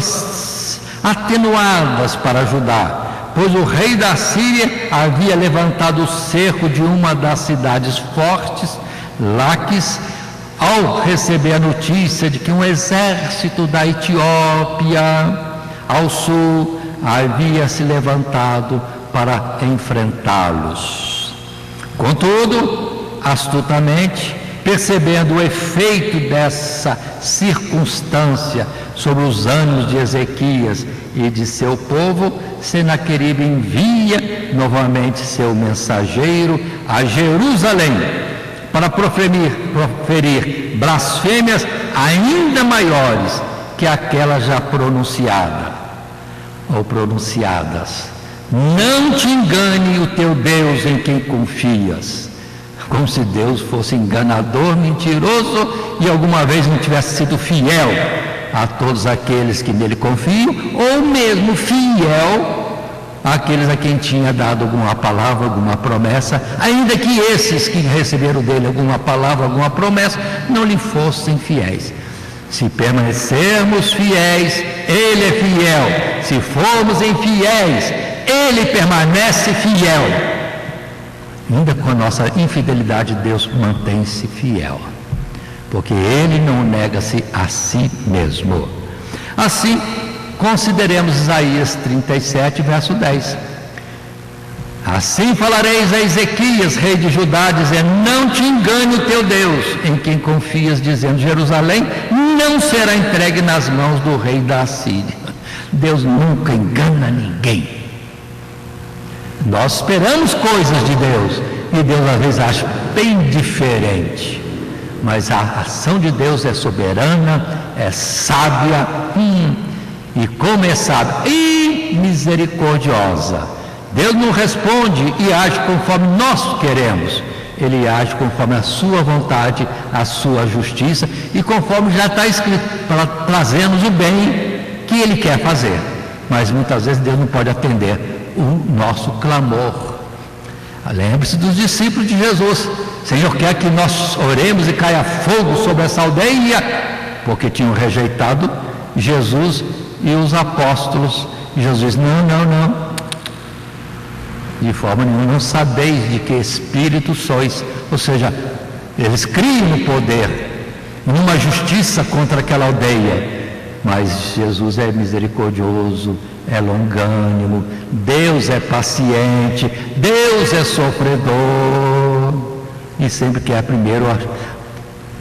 atenuadas para ajudar, pois o rei da Síria havia levantado o cerco de uma das cidades fortes, Laquis, ao receber a notícia de que um exército da Etiópia ao sul havia se levantado para enfrentá-los. Contudo, astutamente, percebendo o efeito dessa circunstância sobre os ânimos de Ezequias e de seu povo, Senaqueribe envia novamente seu mensageiro a Jerusalém para proferir blasfêmias ainda maiores que aquelas já pronunciadas ou pronunciadas. Não te engane o teu Deus em quem confias. Como se Deus fosse enganador, mentiroso e alguma vez não tivesse sido fiel a todos aqueles que nele confiam, ou mesmo fiel àqueles a quem tinha dado alguma palavra, alguma promessa, ainda que esses que receberam dele alguma palavra, alguma promessa, não lhe fossem fiéis. Se permanecermos fiéis, ele é fiel. Se formos infiéis, ele permanece fiel. Ainda com a nossa infidelidade, Deus mantém-se fiel, porque ele não nega-se a si mesmo. Assim, consideremos Isaías 37, verso 10. Assim falareis a Ezequias, rei de Judá, dizendo: não te engane o teu Deus, em quem confias, dizendo: Jerusalém não será entregue nas mãos do rei da Assíria. Deus nunca engana ninguém. Nós esperamos coisas de Deus, e Deus às vezes acha bem diferente. Mas a ação de Deus é soberana, é sábia, e como é sábia e misericordiosa. Deus não responde e age conforme nós queremos. Ele age conforme a sua vontade, a sua justiça, e conforme já está escrito, para trazermos o bem que Ele quer fazer. Mas muitas vezes Deus não pode atender o nosso clamor. Lembre-se dos discípulos de Jesus: Senhor, quer que nós oremos e caia fogo sobre essa aldeia? Porque tinham rejeitado Jesus e os apóstolos. E Jesus: não, de forma nenhuma, não sabeis de que espírito sois. Ou seja, eles criam no poder, numa justiça contra aquela aldeia. Mas Jesus é misericordioso, é longânimo, Deus é paciente, Deus é sofredor, e sempre quer primeiro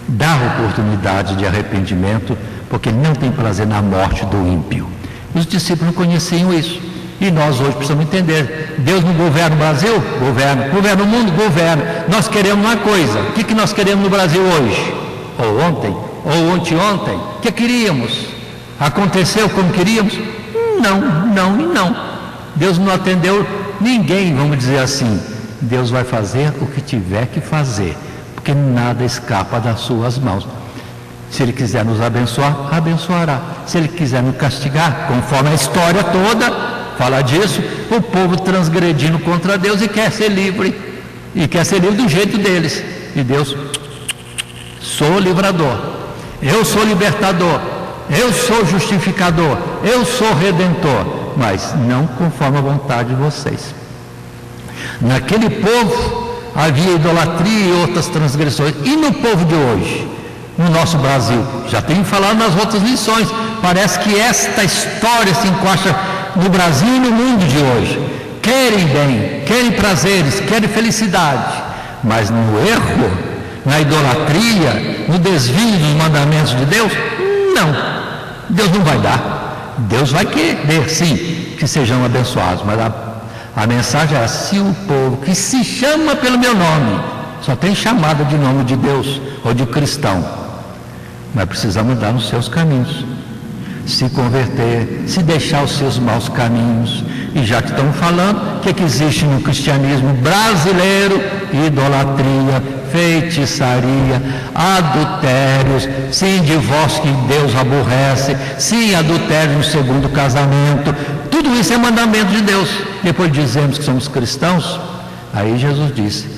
dar oportunidade de arrependimento, porque Ele não tem prazer na morte do ímpio. Os discípulos não conheciam isso, e nós hoje precisamos entender: Deus não governa o Brasil? Governa o mundo? Governa. Nós queremos uma coisa. O que nós queremos no Brasil hoje? Ou ontem? Ou anteontem? O que queríamos? Aconteceu como queríamos? Não e não. Deus não atendeu ninguém, vamos dizer assim. Deus vai fazer o que tiver que fazer, porque nada escapa das suas mãos. Se Ele quiser nos abençoar, abençoará. Se Ele quiser nos castigar, conforme a história toda fala disso, o povo transgredindo contra Deus e quer ser livre, do jeito deles. E Deus: sou livrador, eu sou libertador, eu sou justificador, eu sou redentor, mas não conforme a vontade de vocês. Naquele povo havia idolatria e outras transgressões. E no povo de hoje, no nosso Brasil, já tenho falado nas outras lições, parece que esta história se enquadra no Brasil e no mundo de hoje. Querem bem, querem prazeres, querem felicidade, mas no erro, na idolatria, no desvio dos mandamentos de Deus, não. Deus não vai dar. Deus vai querer, sim, que sejam abençoados, mas a mensagem é: se o povo que se chama pelo meu nome, só tem chamada de nome de Deus ou de cristão, mas precisa mudar nos seus caminhos, se converter, se deixar os seus maus caminhos. E já que estamos falando, o que existe no cristianismo brasileiro? Idolatria, feitiçaria, adultérios, sim, divórcio que Deus aborrece, sim, adultério no segundo casamento. Tudo isso é mandamento de Deus. Depois dizemos que somos cristãos. Aí Jesus disse: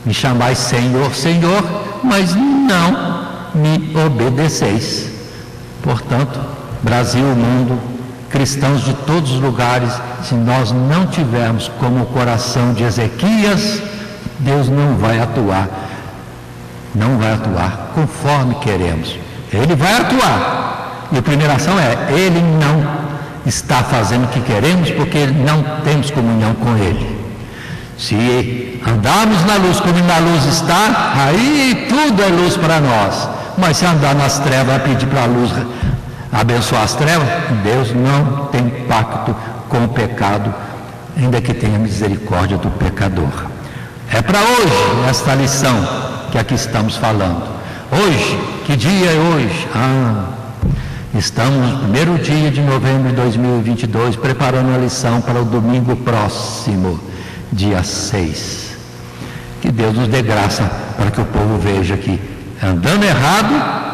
me chamais Senhor, Senhor, mas não me obedeceis. Portanto, Brasil, mundo, cristãos de todos os lugares, se nós não tivermos como o coração de Ezequias, Deus não vai atuar conforme queremos. Ele vai atuar, e a primeira ação é: Ele não está fazendo o que queremos, porque não temos comunhão com Ele. Se andarmos na luz como na luz está, aí tudo é luz para nós. Mas se andar nas trevas, vai pedir para a luz abençoar as trevas? Deus não tem pacto com o pecado, ainda que tenha misericórdia do pecador. É para hoje esta lição que aqui estamos falando. Hoje, que dia é hoje? Estamos no primeiro dia de novembro de 2022, preparando a lição para o domingo próximo, dia 6. Que Deus nos dê graça para que o povo veja que, andando errado,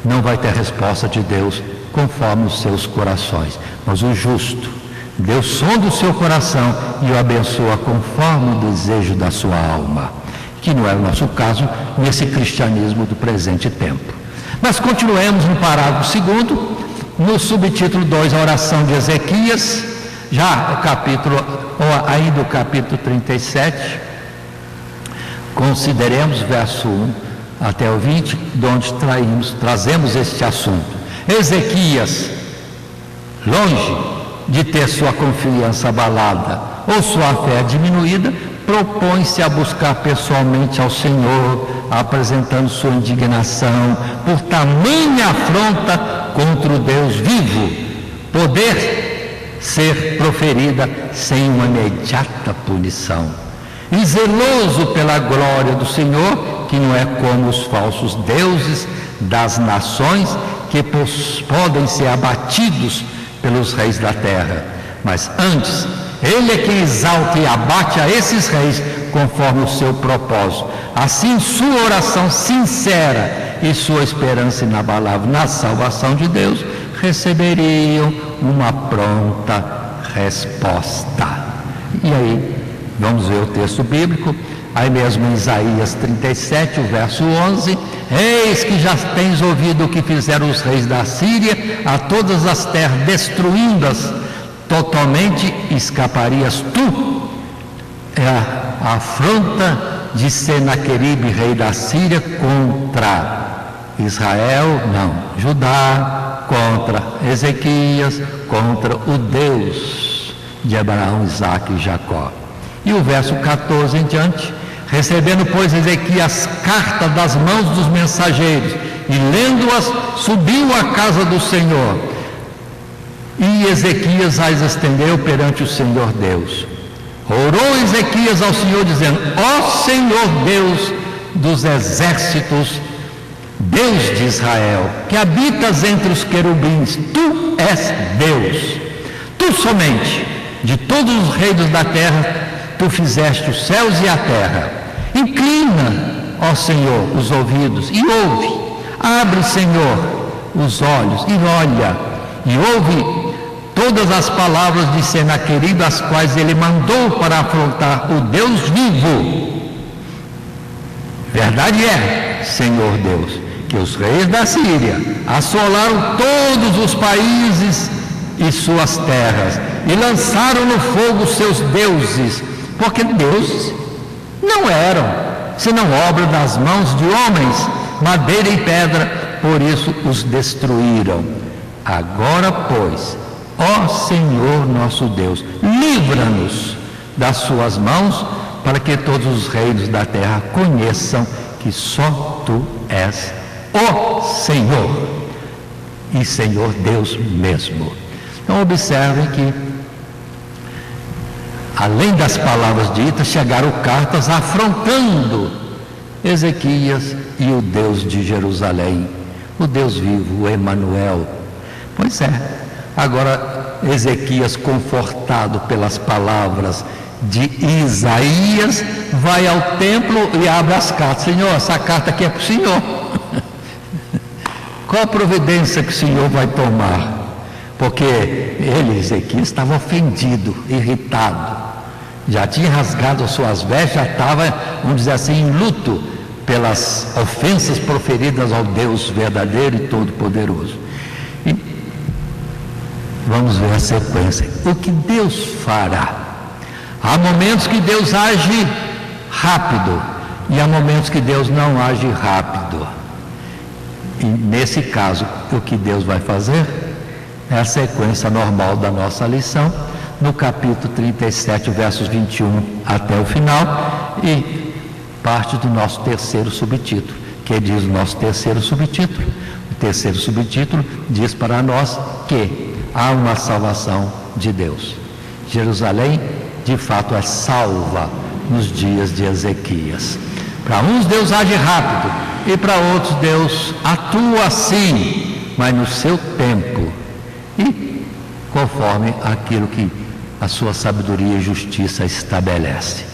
não vai ter resposta de Deus conforme os seus corações. Mas o justo, Deus sonda o seu coração e o abençoa conforme o desejo da sua alma, que não é o nosso caso nesse cristianismo do presente tempo. Mas continuemos no parágrafo 2º, no subtítulo 2, a oração de Ezequias, já ainda o capítulo 37, consideremos verso 1 até o 20, de onde trazemos este assunto. Ezequias, longe de ter sua confiança abalada ou sua fé é diminuída, propõe-se a buscar pessoalmente ao Senhor, apresentando sua indignação por tamanha afronta contra o Deus vivo, poder ser proferida sem uma imediata punição. E zeloso pela glória do Senhor, que não é como os falsos deuses das nações, que podem ser abatidos pelos reis da terra, mas antes, Ele é quem exalta e abate a esses reis conforme o seu propósito. Assim, sua oração sincera e sua esperança inabalável na salvação de Deus receberiam uma pronta resposta. E aí, vamos ver o texto bíblico, aí mesmo em Isaías 37, o verso 11: eis que já tens ouvido o que fizeram os reis da Síria a todas as terras, destruindo-as totalmente, escaparias tu. É a afronta de Senaqueribe, rei da Síria, contra Israel, não, Judá, contra Ezequias, contra o Deus de Abraão, Isaque e Jacó. E o verso 14 em diante: recebendo, pois, Ezequias carta das mãos dos mensageiros e lendo-as, subiu à casa do Senhor. E Ezequias as estendeu perante o Senhor Deus. Orou Ezequias ao Senhor, dizendo: ó Senhor Deus dos exércitos, Deus de Israel, que habitas entre os querubins, tu és Deus. Tu somente, de todos os reinos da terra, tu fizeste os céus e a terra. Inclina, ó Senhor, os ouvidos e ouve. Abre, Senhor, os olhos e olha, e ouve todas as palavras de Senaqueribe, as quais ele mandou para afrontar o Deus vivo. Verdade é, Senhor Deus, que os reis da Síria assolaram todos os países e suas terras, e lançaram no fogo seus deuses, porque deuses não eram, senão obra das mãos de homens, madeira e pedra, por isso os destruíram. Agora, pois, ó Senhor nosso Deus, livra-nos das suas mãos, para que todos os reinos da terra conheçam que só tu és o Senhor, e Senhor Deus mesmo. Então observem que, além das palavras ditas, chegaram cartas afrontando Ezequias e o Deus de Jerusalém, o Deus vivo, o Emanuel. Pois é, agora Ezequias, confortado pelas palavras de Isaías, vai ao templo e abre as cartas. Senhor, essa carta aqui é para o Senhor. Qual a providência que o Senhor vai tomar? Porque ele, Ezequias, estava ofendido, irritado, já tinha rasgado as suas vestes, já estava, vamos dizer assim, em luto pelas ofensas proferidas ao Deus verdadeiro e todo-poderoso. E vamos ver a sequência. O que Deus fará? Há momentos que Deus age rápido e há momentos que Deus não age rápido. E nesse caso, o que Deus vai fazer é a sequência normal da nossa lição, no capítulo 37, versos 21 até o final, e parte do nosso terceiro subtítulo. Que diz o nosso terceiro subtítulo? O terceiro subtítulo diz para nós que há uma salvação de Deus. Jerusalém, de fato, é salva nos dias de Ezequias. Para uns Deus age rápido e para outros Deus atua assim, mas no seu tempo e conforme aquilo que a sua sabedoria e justiça estabelece.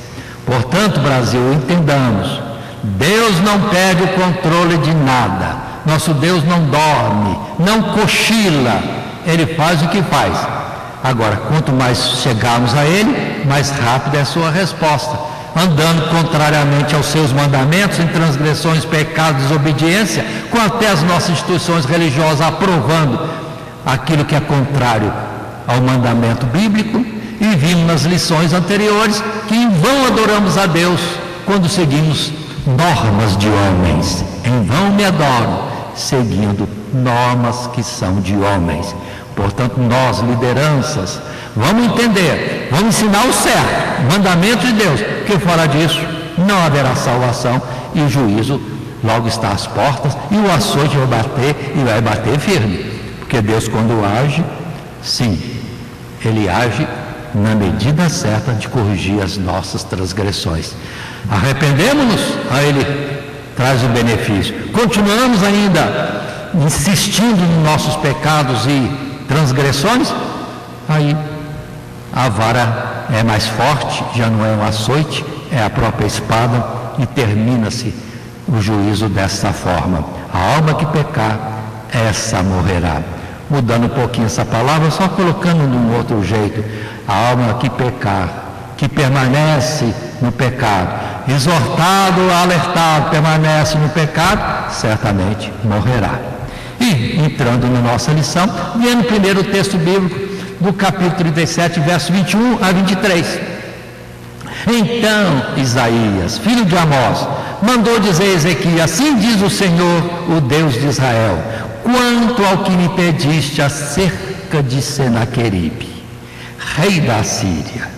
Portanto, Brasil, entendamos, Deus não perde o controle de nada. Nosso Deus não dorme, não cochila, Ele faz o que faz. Agora, quanto mais chegarmos a Ele, mais rápida é a sua resposta. Andando contrariamente aos seus mandamentos, em transgressões, pecados, desobediência, com até as nossas instituições religiosas aprovando aquilo que é contrário ao mandamento bíblico, e vimos nas lições anteriores que em vão adoramos a Deus quando seguimos normas de homens. Em vão me adoram, seguindo normas que são de homens. Portanto, nós, lideranças, Vamos entender, vamos ensinar o certo, o mandamento de Deus, porque fora disso não haverá salvação e o juízo logo está às portas e o açoite vai bater e vai bater firme. Porque Deus, quando age, sim, Ele age na medida certa de corrigir as nossas transgressões. Arrependemos-nos, a Ele traz o benefício. Continuamos ainda insistindo nos nossos pecados e transgressões, aí a vara é mais forte, já não é um açoite, é a própria espada e termina-se o juízo dessa forma. A alma que pecar, essa morrerá. Mudando um pouquinho essa palavra, só colocando de um outro jeito. A alma que pecar, que permanece no pecado, exortado, alertado, permanece no pecado, certamente morrerá. E entrando na nossa lição, vendo primeiro o texto bíblico do capítulo 37, verso 21 a 23. Então Isaías, filho de Amós, mandou dizer a Ezequias: assim diz o Senhor, o Deus de Israel, quanto ao que me pediste acerca de Senaqueribe, rei da Síria.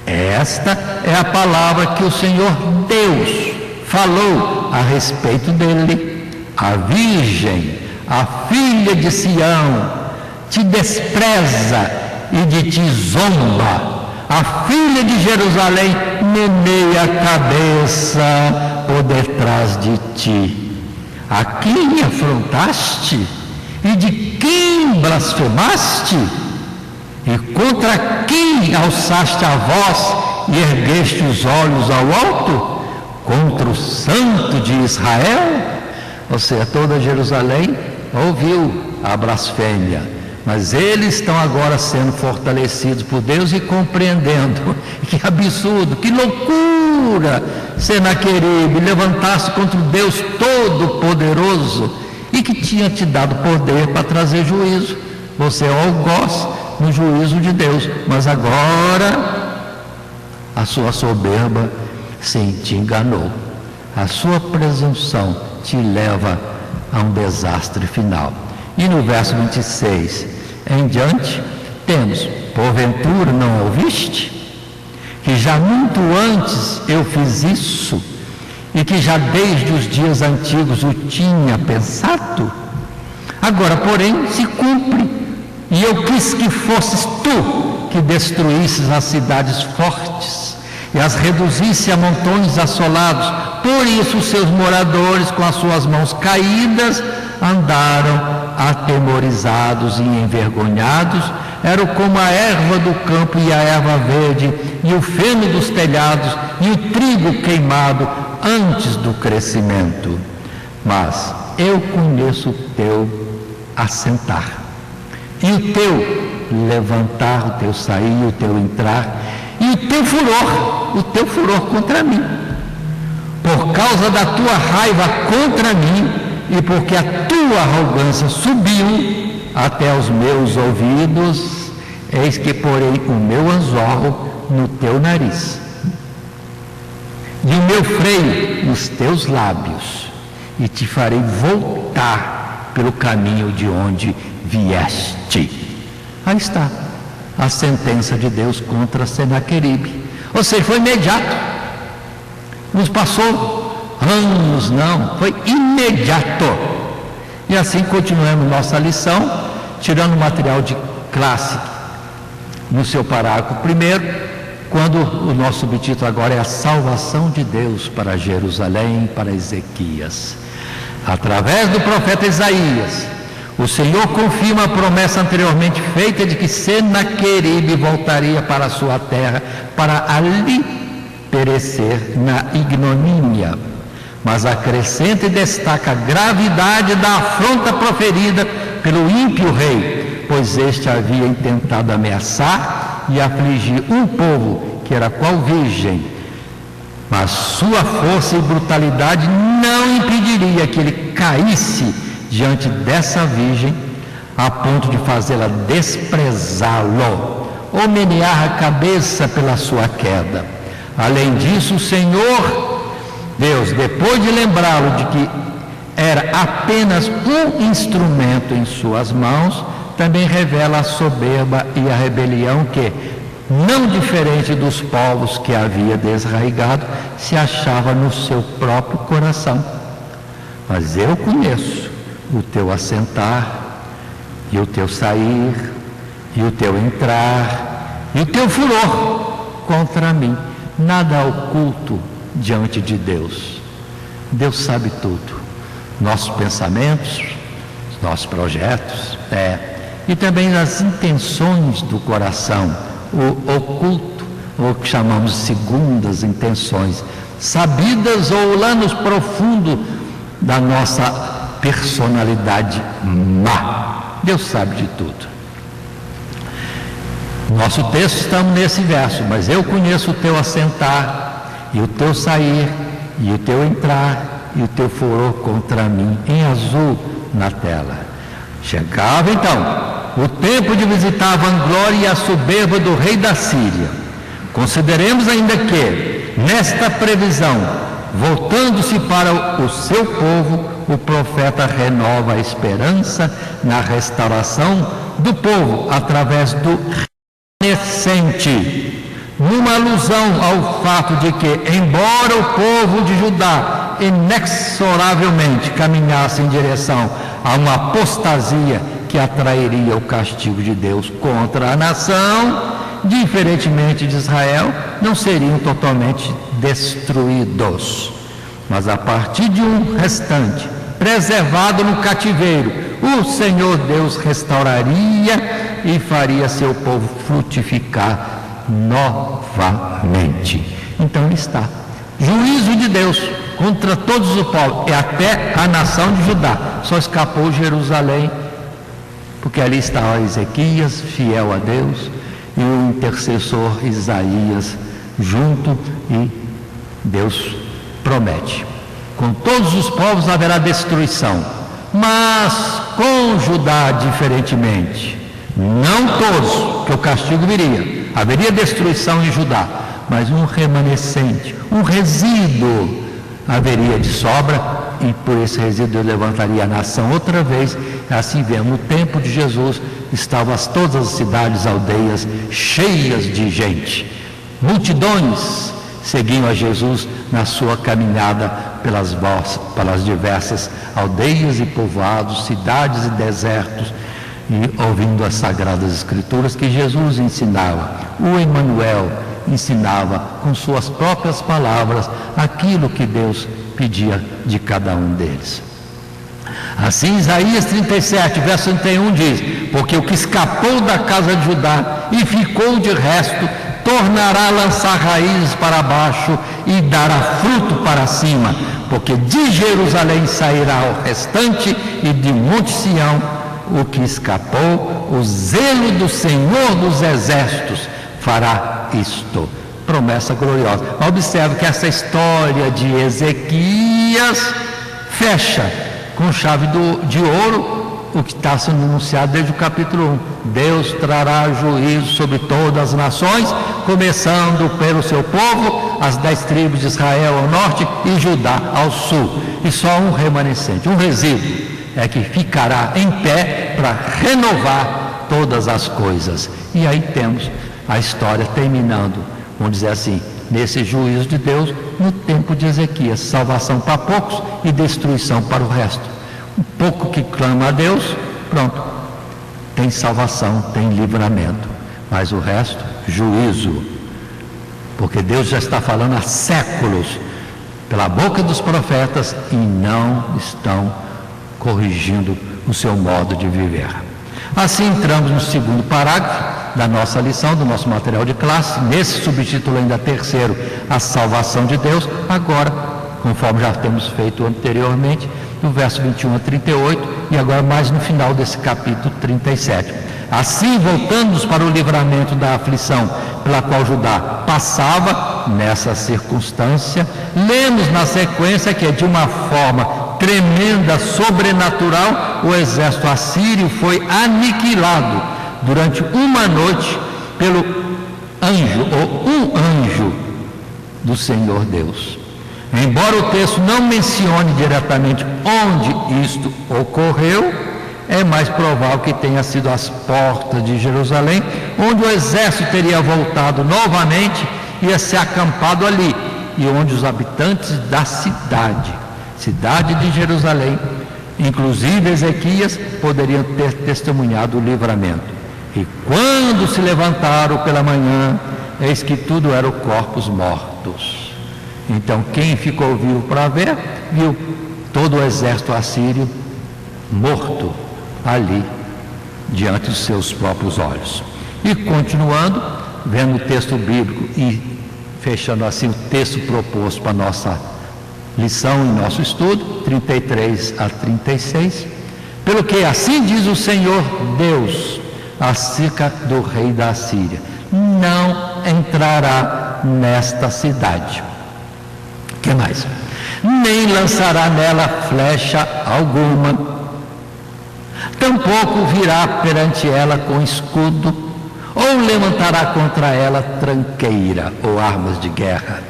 Esta é a palavra que o Senhor Deus falou a respeito dele. A virgem, a filha de Sião, te despreza e de ti zomba. A filha de Jerusalém meneia a cabeça por detrás de ti. A quem afrontaste? E de quem blasfemaste? E contra quem alçaste a voz e ergueste os olhos ao alto? Contra o santo de Israel? Ou seja, toda Jerusalém ouviu a blasfêmia. Mas eles estão agora sendo fortalecidos por Deus e compreendendo. Que absurdo, que loucura! Senaqueribe levantasse contra o Deus Todo-Poderoso e que tinha te dado poder para trazer juízo. Você é algoz no juízo de Deus, mas agora a sua soberba, sim, te enganou. A sua presunção te leva a um desastre final. E no verso 26 em diante, temos: porventura não ouviste? Que já muito antes eu fiz isso, e que já desde os dias antigos o tinha pensado? Agora, porém, se cumpre, e eu quis que fosses tu que destruísses as cidades fortes, e as reduzisse a montões assolados. Por isso seus moradores, com as suas mãos caídas, andaram atemorizados e envergonhados. Eram como a erva do campo e a erva verde, e o feno dos telhados, e o trigo queimado antes do crescimento. Mas eu conheço o teu assentar, e o teu levantar, o teu sair, o teu entrar, e o teu furor contra mim. Por causa da tua raiva contra mim, e porque a tua arrogância subiu até os meus ouvidos, eis que porei o meu anzol no teu nariz, e o meu freio nos teus lábios, e te farei voltar pelo caminho de onde vieste. Aí está a sentença de Deus contra Senaqueribe. Ou seja, foi imediato. Nos passou anos, não, foi imediato. E assim continuamos nossa lição, tirando o material de classe no seu parágrafo primeiro, quando o nosso subtítulo agora é a salvação de Deus para Jerusalém, para Ezequias. Através do profeta Isaías, o Senhor confirma a promessa anteriormente feita de que Senaqueribe voltaria para a sua terra, para ali perecer na ignomínia. Mas acrescenta e destaca a gravidade da afronta proferida pelo ímpio rei, pois este havia intentado ameaçar e afligir um povo que era qual virgem, mas sua força e brutalidade não impediria que ele caísse diante dessa virgem, a ponto de fazê-la desprezá-lo ou menear a cabeça pela sua queda. Além disso, o Senhor Deus, depois de lembrá-lo de que era apenas um instrumento em suas mãos, também revela a soberba e a rebelião que, não diferente dos povos que havia desarraigado, se achava no seu próprio coração. Mas eu conheço o teu assentar, e o teu sair, e o teu entrar, e o teu furor contra mim. Nada oculto diante de Deus. Deus sabe tudo. Nossos pensamentos, nossos projetos, e também as intenções do coração, o oculto, ou que chamamos de segundas intenções, sabidas ou lá no profundo da nossa personalidade má. Deus sabe de tudo. Nosso texto estamos nesse verso: mas eu conheço o teu assentar, e o teu sair, e o teu entrar, e o teu furor contra mim, em azul na tela. Chegava então o tempo de visitar a vanglória e a soberba do rei da Síria. Consideremos ainda que, nesta previsão, voltando-se para o seu povo, o profeta renova a esperança na restauração do povo através do remanescente, numa alusão ao fato de que, embora o povo de Judá inexoravelmente caminhasse em direção a uma apostasia que atrairia o castigo de Deus contra a nação, diferentemente de Israel, não seriam totalmente destruídos, mas a partir de um restante preservado no cativeiro, o Senhor Deus restauraria e faria seu povo frutificar novamente. Então está juízo de Deus contra todos os povos, e até a nação de Judá. Só escapou Jerusalém, porque ali estava Ezequias, fiel a Deus, e o intercessor Isaías junto, e Deus promete: com todos os povos haverá destruição, mas com Judá diferentemente. Não todos, que o castigo viria. Haveria destruição em Judá, mas um remanescente, um resíduo haveria de sobra, e por esse resíduo Deus levantaria a nação outra vez. Assim vemos, no tempo de Jesus estavam todas as cidades, aldeias cheias de gente. Multidões seguiam a Jesus na sua caminhada pelas diversas aldeias e povoados, cidades e desertos, e ouvindo as Sagradas Escrituras que Jesus ensinava. O Emmanuel ensinava com suas próprias palavras aquilo que Deus pedia de cada um deles. Assim, Isaías 37, verso 31 diz: porque o que escapou da casa de Judá e ficou de resto, tornará a lançar raízes para baixo e dará fruto para cima, porque de Jerusalém sairá o restante, e de Monte Sião o que escapou. O zelo do Senhor dos Exércitos fará isto. Promessa gloriosa. Observe que essa história de Ezequias fecha com chave de ouro o que está sendo anunciado desde o capítulo 1. Deus trará juízo sobre todas as nações, começando pelo seu povo, as 10 tribos de Israel ao norte e Judá ao sul. E só um remanescente, um resíduo, é que ficará em pé para renovar todas as coisas. E aí temos a história terminando, vamos dizer assim, nesse juízo de Deus, no tempo de Ezequias: salvação para poucos e destruição para o resto. Um pouco que clama a Deus, pronto, tem salvação, tem livramento, mas o resto, juízo, porque Deus já está falando há séculos pela boca dos profetas, e não estão corrigindo o seu modo de viver. Assim entramos no segundo parágrafo da nossa lição, do nosso material de classe, nesse subtítulo ainda terceiro, a salvação de Deus. Agora, conforme já temos feito anteriormente, do verso 21 a 38, e agora mais no final desse capítulo 37. Assim, voltando-nos para o livramento da aflição pela qual Judá passava nessa circunstância, lemos na sequência que, de uma forma tremenda, sobrenatural, o exército assírio foi aniquilado durante uma noite pelo anjo, ou um anjo do Senhor Deus. Embora o texto não mencione diretamente onde isto ocorreu, é mais provável que tenha sido as portas de Jerusalém, onde o exército teria voltado novamente, ia ser acampado ali, e onde os habitantes da cidade de Jerusalém, inclusive Ezequias, poderiam ter testemunhado o livramento. E quando se levantaram pela manhã, eis que tudo era corpos mortos. Então quem ficou vivo para ver, viu todo o exército assírio morto ali, diante dos seus próprios olhos. E continuando, vendo o texto bíblico e fechando assim o texto proposto para a nossa lição e nosso estudo, 33 a 36, pelo que assim diz o Senhor Deus acerca do rei da Assíria: não entrará nesta cidade. Que mais? Nem lançará nela flecha alguma, tampouco virá perante ela com escudo, ou levantará contra ela tranqueira ou armas de guerra.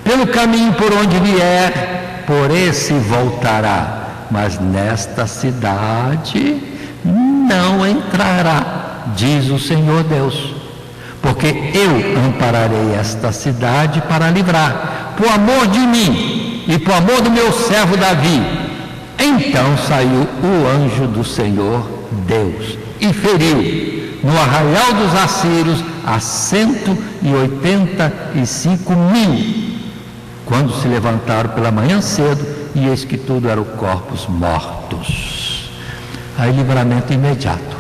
Pelo caminho por onde vier, por esse voltará, mas nesta cidade não entrará, diz o Senhor Deus, porque eu ampararei esta cidade para livrar, por amor de mim e por amor do meu servo Davi. Então saiu o anjo do Senhor Deus e feriu no arraial dos assírios a 185.000, quando se levantaram pela manhã cedo, e eis que tudo eram corpos mortos. Aí livramento imediato.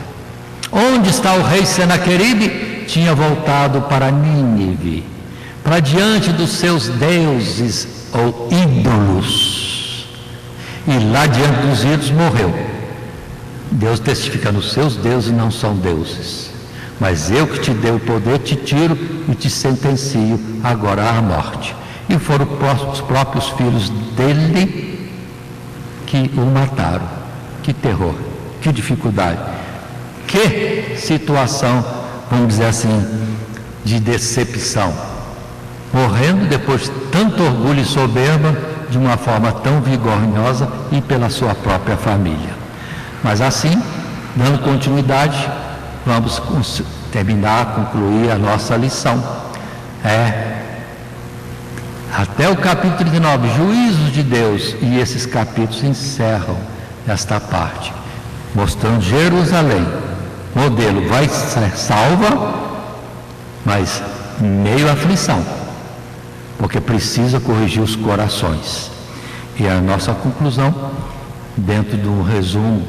Onde está o rei Senaqueribe? Tinha voltado para Nínive, para diante dos seus deuses ou ídolos, e lá diante dos ídolos morreu. Deus testifica: nos seus deuses não são deuses, mas eu que te dei o poder, te tiro e te sentencio agora à morte. E foram os próprios filhos dele que o mataram. Que terror, que dificuldade, que situação, vamos dizer assim, de decepção. Morrendo depois de tanto orgulho e soberba, de uma forma tão vigorosa e pela sua própria família. Mas assim, dando continuidade, vamos concluir a nossa lição. Até o capítulo 39, juízos de Deus, e esses capítulos encerram esta parte, mostrando Jerusalém, modelo, vai ser salva, mas meio à aflição, porque precisa corrigir os corações. E a nossa conclusão, dentro do resumo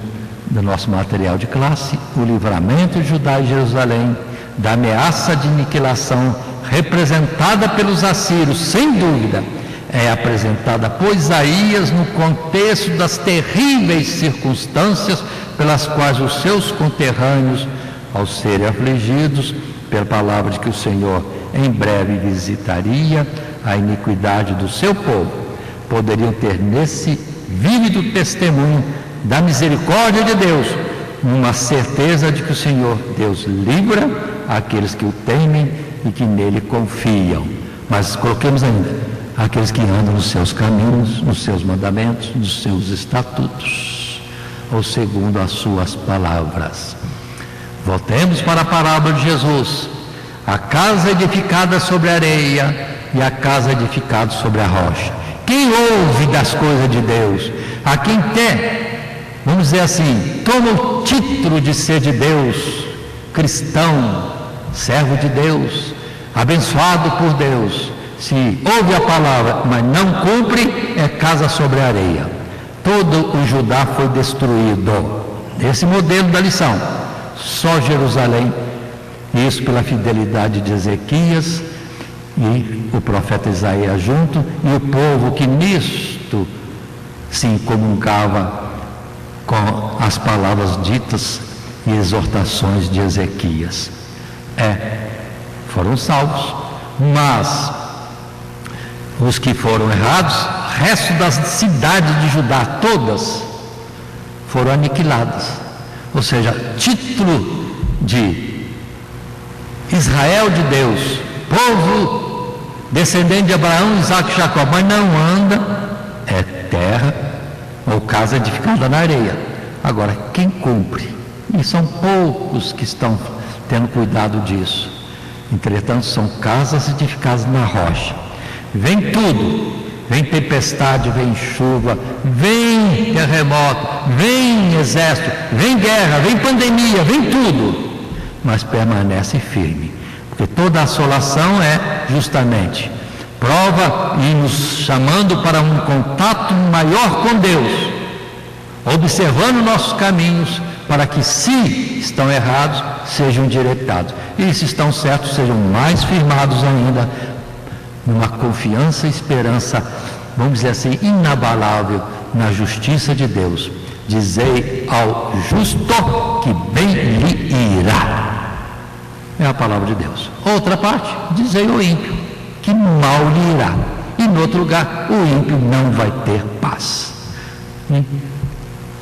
do nosso material de classe: o livramento de Judá e Jerusalém da ameaça de aniquilação representada pelos assírios, sem dúvida, é apresentada por Isaías no contexto das terríveis circunstâncias pelas quais os seus conterrâneos, ao serem afligidos pela palavra de que o Senhor em breve visitaria a iniquidade do seu povo, poderiam ter nesse vívido testemunho da misericórdia de Deus, uma certeza de que o Senhor Deus livra aqueles que o temem e que nele confiam. Mas coloquemos ainda: aqueles que andam nos seus caminhos, nos seus mandamentos, nos seus estatutos, ou segundo as suas palavras. Voltemos para a parábola de Jesus: a casa edificada sobre a areia e a casa edificada sobre a rocha. Quem ouve das coisas de Deus, a quem quer, vamos dizer assim, toma o título de ser de Deus, cristão, servo de Deus, abençoado por Deus, se ouve a palavra, mas não cumpre, é casa sobre a areia. Todo o Judá foi destruído. Esse modelo da lição. Só Jerusalém, isso pela fidelidade de Ezequias e o profeta Isaías junto, e o povo que nisto se comungava com as palavras ditas e exortações de Ezequias. Foram salvos, mas os que foram errados, o resto das cidades de Judá, todas, foram aniquiladas. Ou seja, título de Israel de Deus, povo descendente de Abraão, Isaac e Jacó, mas não anda, é terra ou casa edificada na areia. Agora, quem cumpre? E são poucos que estão tendo cuidado disso. Entretanto, são casas edificadas na rocha. Vem tudo, vem tempestade, vem chuva, vem terremoto, vem exército, vem guerra, vem pandemia, vem tudo, mas permanece firme, porque toda assolação é justamente prova e nos chamando para um contato maior com Deus, observando nossos caminhos, para que, se estão errados, sejam direitados, e se estão certos, sejam mais firmados ainda, numa confiança e esperança, vamos dizer assim, inabalável na justiça de Deus. Dizei ao justo que bem lhe irá. É a palavra de Deus. Outra parte, dizei ao ímpio que mal lhe irá. E no outro lugar, o ímpio não vai ter paz.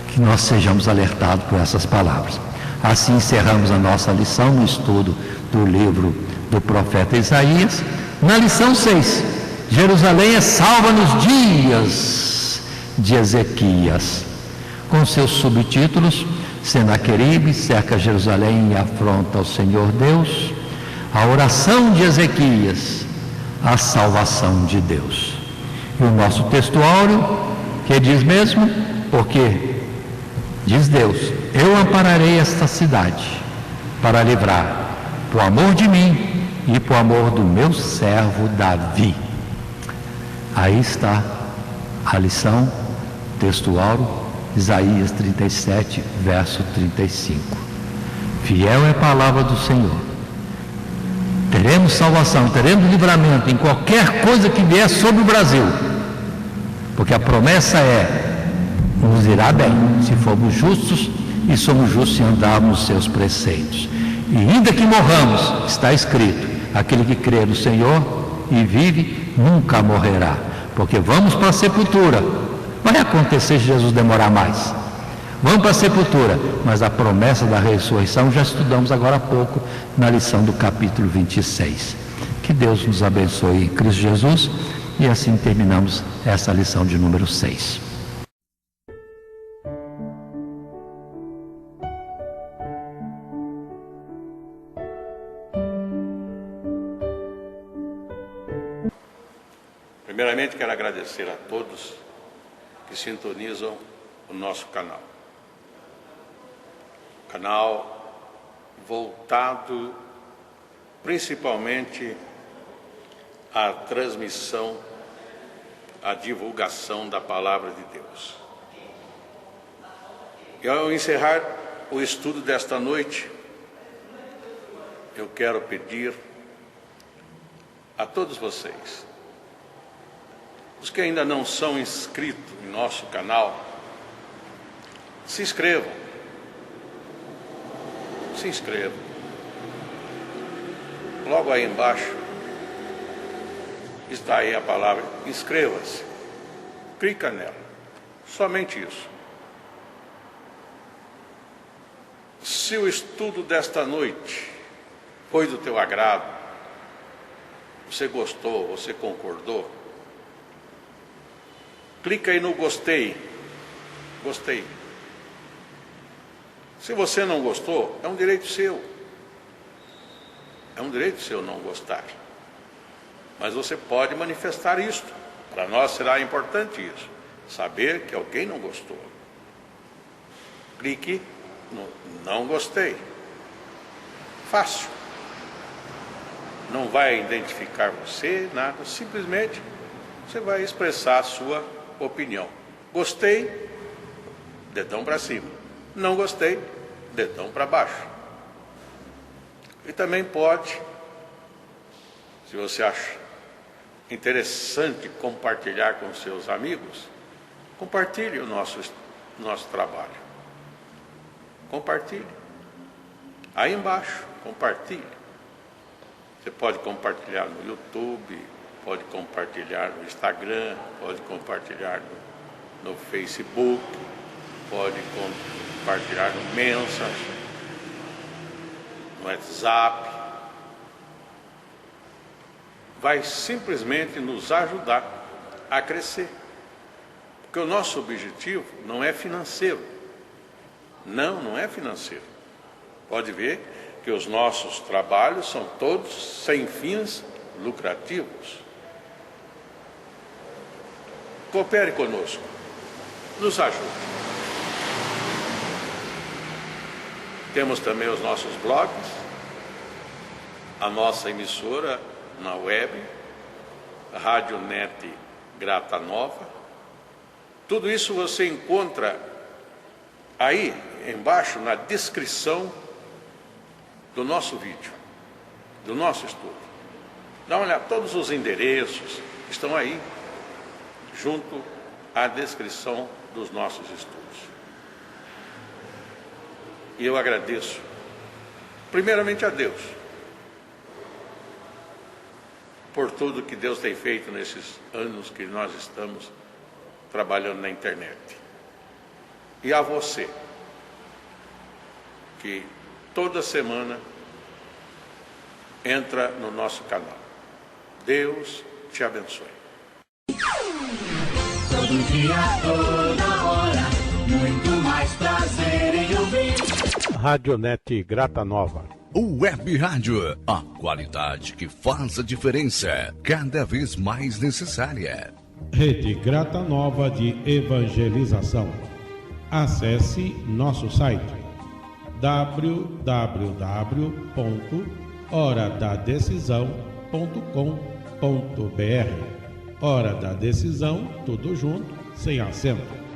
Que nós sejamos alertados por essas palavras. Assim encerramos a nossa lição no estudo do livro do profeta Isaías. Na lição 6, Jerusalém é salva nos dias de Ezequias, com seus subtítulos: Senaqueribe cerca Jerusalém e afronta o Senhor Deus, a oração de Ezequias, a salvação de Deus. E o nosso textuário, que diz mesmo, porque diz Deus: eu ampararei esta cidade para livrar, por amor de mim e por amor do meu servo Davi. Aí está a lição textual, Isaías 37, verso 35. Fiel é a palavra do Senhor. Teremos salvação, teremos livramento em qualquer coisa que vier sobre o Brasil, porque a promessa é: nos irá bem, se formos justos, e somos justos se andarmos nos seus preceitos. E ainda que morramos, está escrito: aquele que crê no Senhor e vive, nunca morrerá. Porque vamos para a sepultura. Vai acontecer se Jesus demorar mais. Vamos para a sepultura. Mas a promessa da ressurreição já estudamos agora há pouco na lição do capítulo 26. Que Deus nos abençoe em Cristo Jesus. E assim terminamos essa lição de número 6. Primeiramente, quero agradecer a todos que sintonizam o nosso canal. Canal voltado principalmente à transmissão, à divulgação da Palavra de Deus. E ao encerrar o estudo desta noite, eu quero pedir a todos vocês, os que ainda não são inscritos em nosso canal, se inscrevam. Se inscrevam. Logo aí embaixo está aí a palavra inscreva-se. Clica nela. Somente isso. Se o estudo desta noite foi do teu agrado, você gostou, você concordou, clica aí no gostei. Gostei. Se você não gostou, é um direito seu. É um direito seu não gostar. Mas você pode manifestar isto. Para nós será importante isso. Saber que alguém não gostou. Clique no não gostei. Fácil. Não vai identificar você, nada. Simplesmente você vai expressar a sua opinião. Gostei, dedão para cima. Não gostei, dedão para baixo. E também pode, se você acha interessante compartilhar com seus amigos, compartilhe o nosso trabalho. Compartilhe. Aí embaixo, compartilhe. Você pode compartilhar no YouTube, pode compartilhar no Instagram, pode compartilhar no Facebook, pode compartilhar no Messenger, no WhatsApp. Vai simplesmente nos ajudar a crescer. Porque o nosso objetivo não é financeiro. Não, não é financeiro. Pode ver que os nossos trabalhos são todos sem fins lucrativos. Coopere conosco, nos ajude. Temos também os nossos blogs, a nossa emissora na web, a Rádio Net Grata Nova. Tudo isso você encontra aí embaixo na descrição do nosso vídeo, do nosso estudo. Dá uma olhada, todos os endereços estão aí, junto à descrição dos nossos estudos. E eu agradeço, primeiramente a Deus, por tudo que Deus tem feito nesses anos que nós estamos trabalhando na internet. E a você, que toda semana entra no nosso canal. Deus te abençoe. Todo dia, toda hora, muito mais prazer em ouvir. Radionet Grata Nova. Web Rádio, a qualidade que faz a diferença, cada vez mais necessária. Rede Grata Nova de Evangelização. Acesse nosso site www.horadadecisão.com.br. Hora da Decisão, tudo junto, sem acento.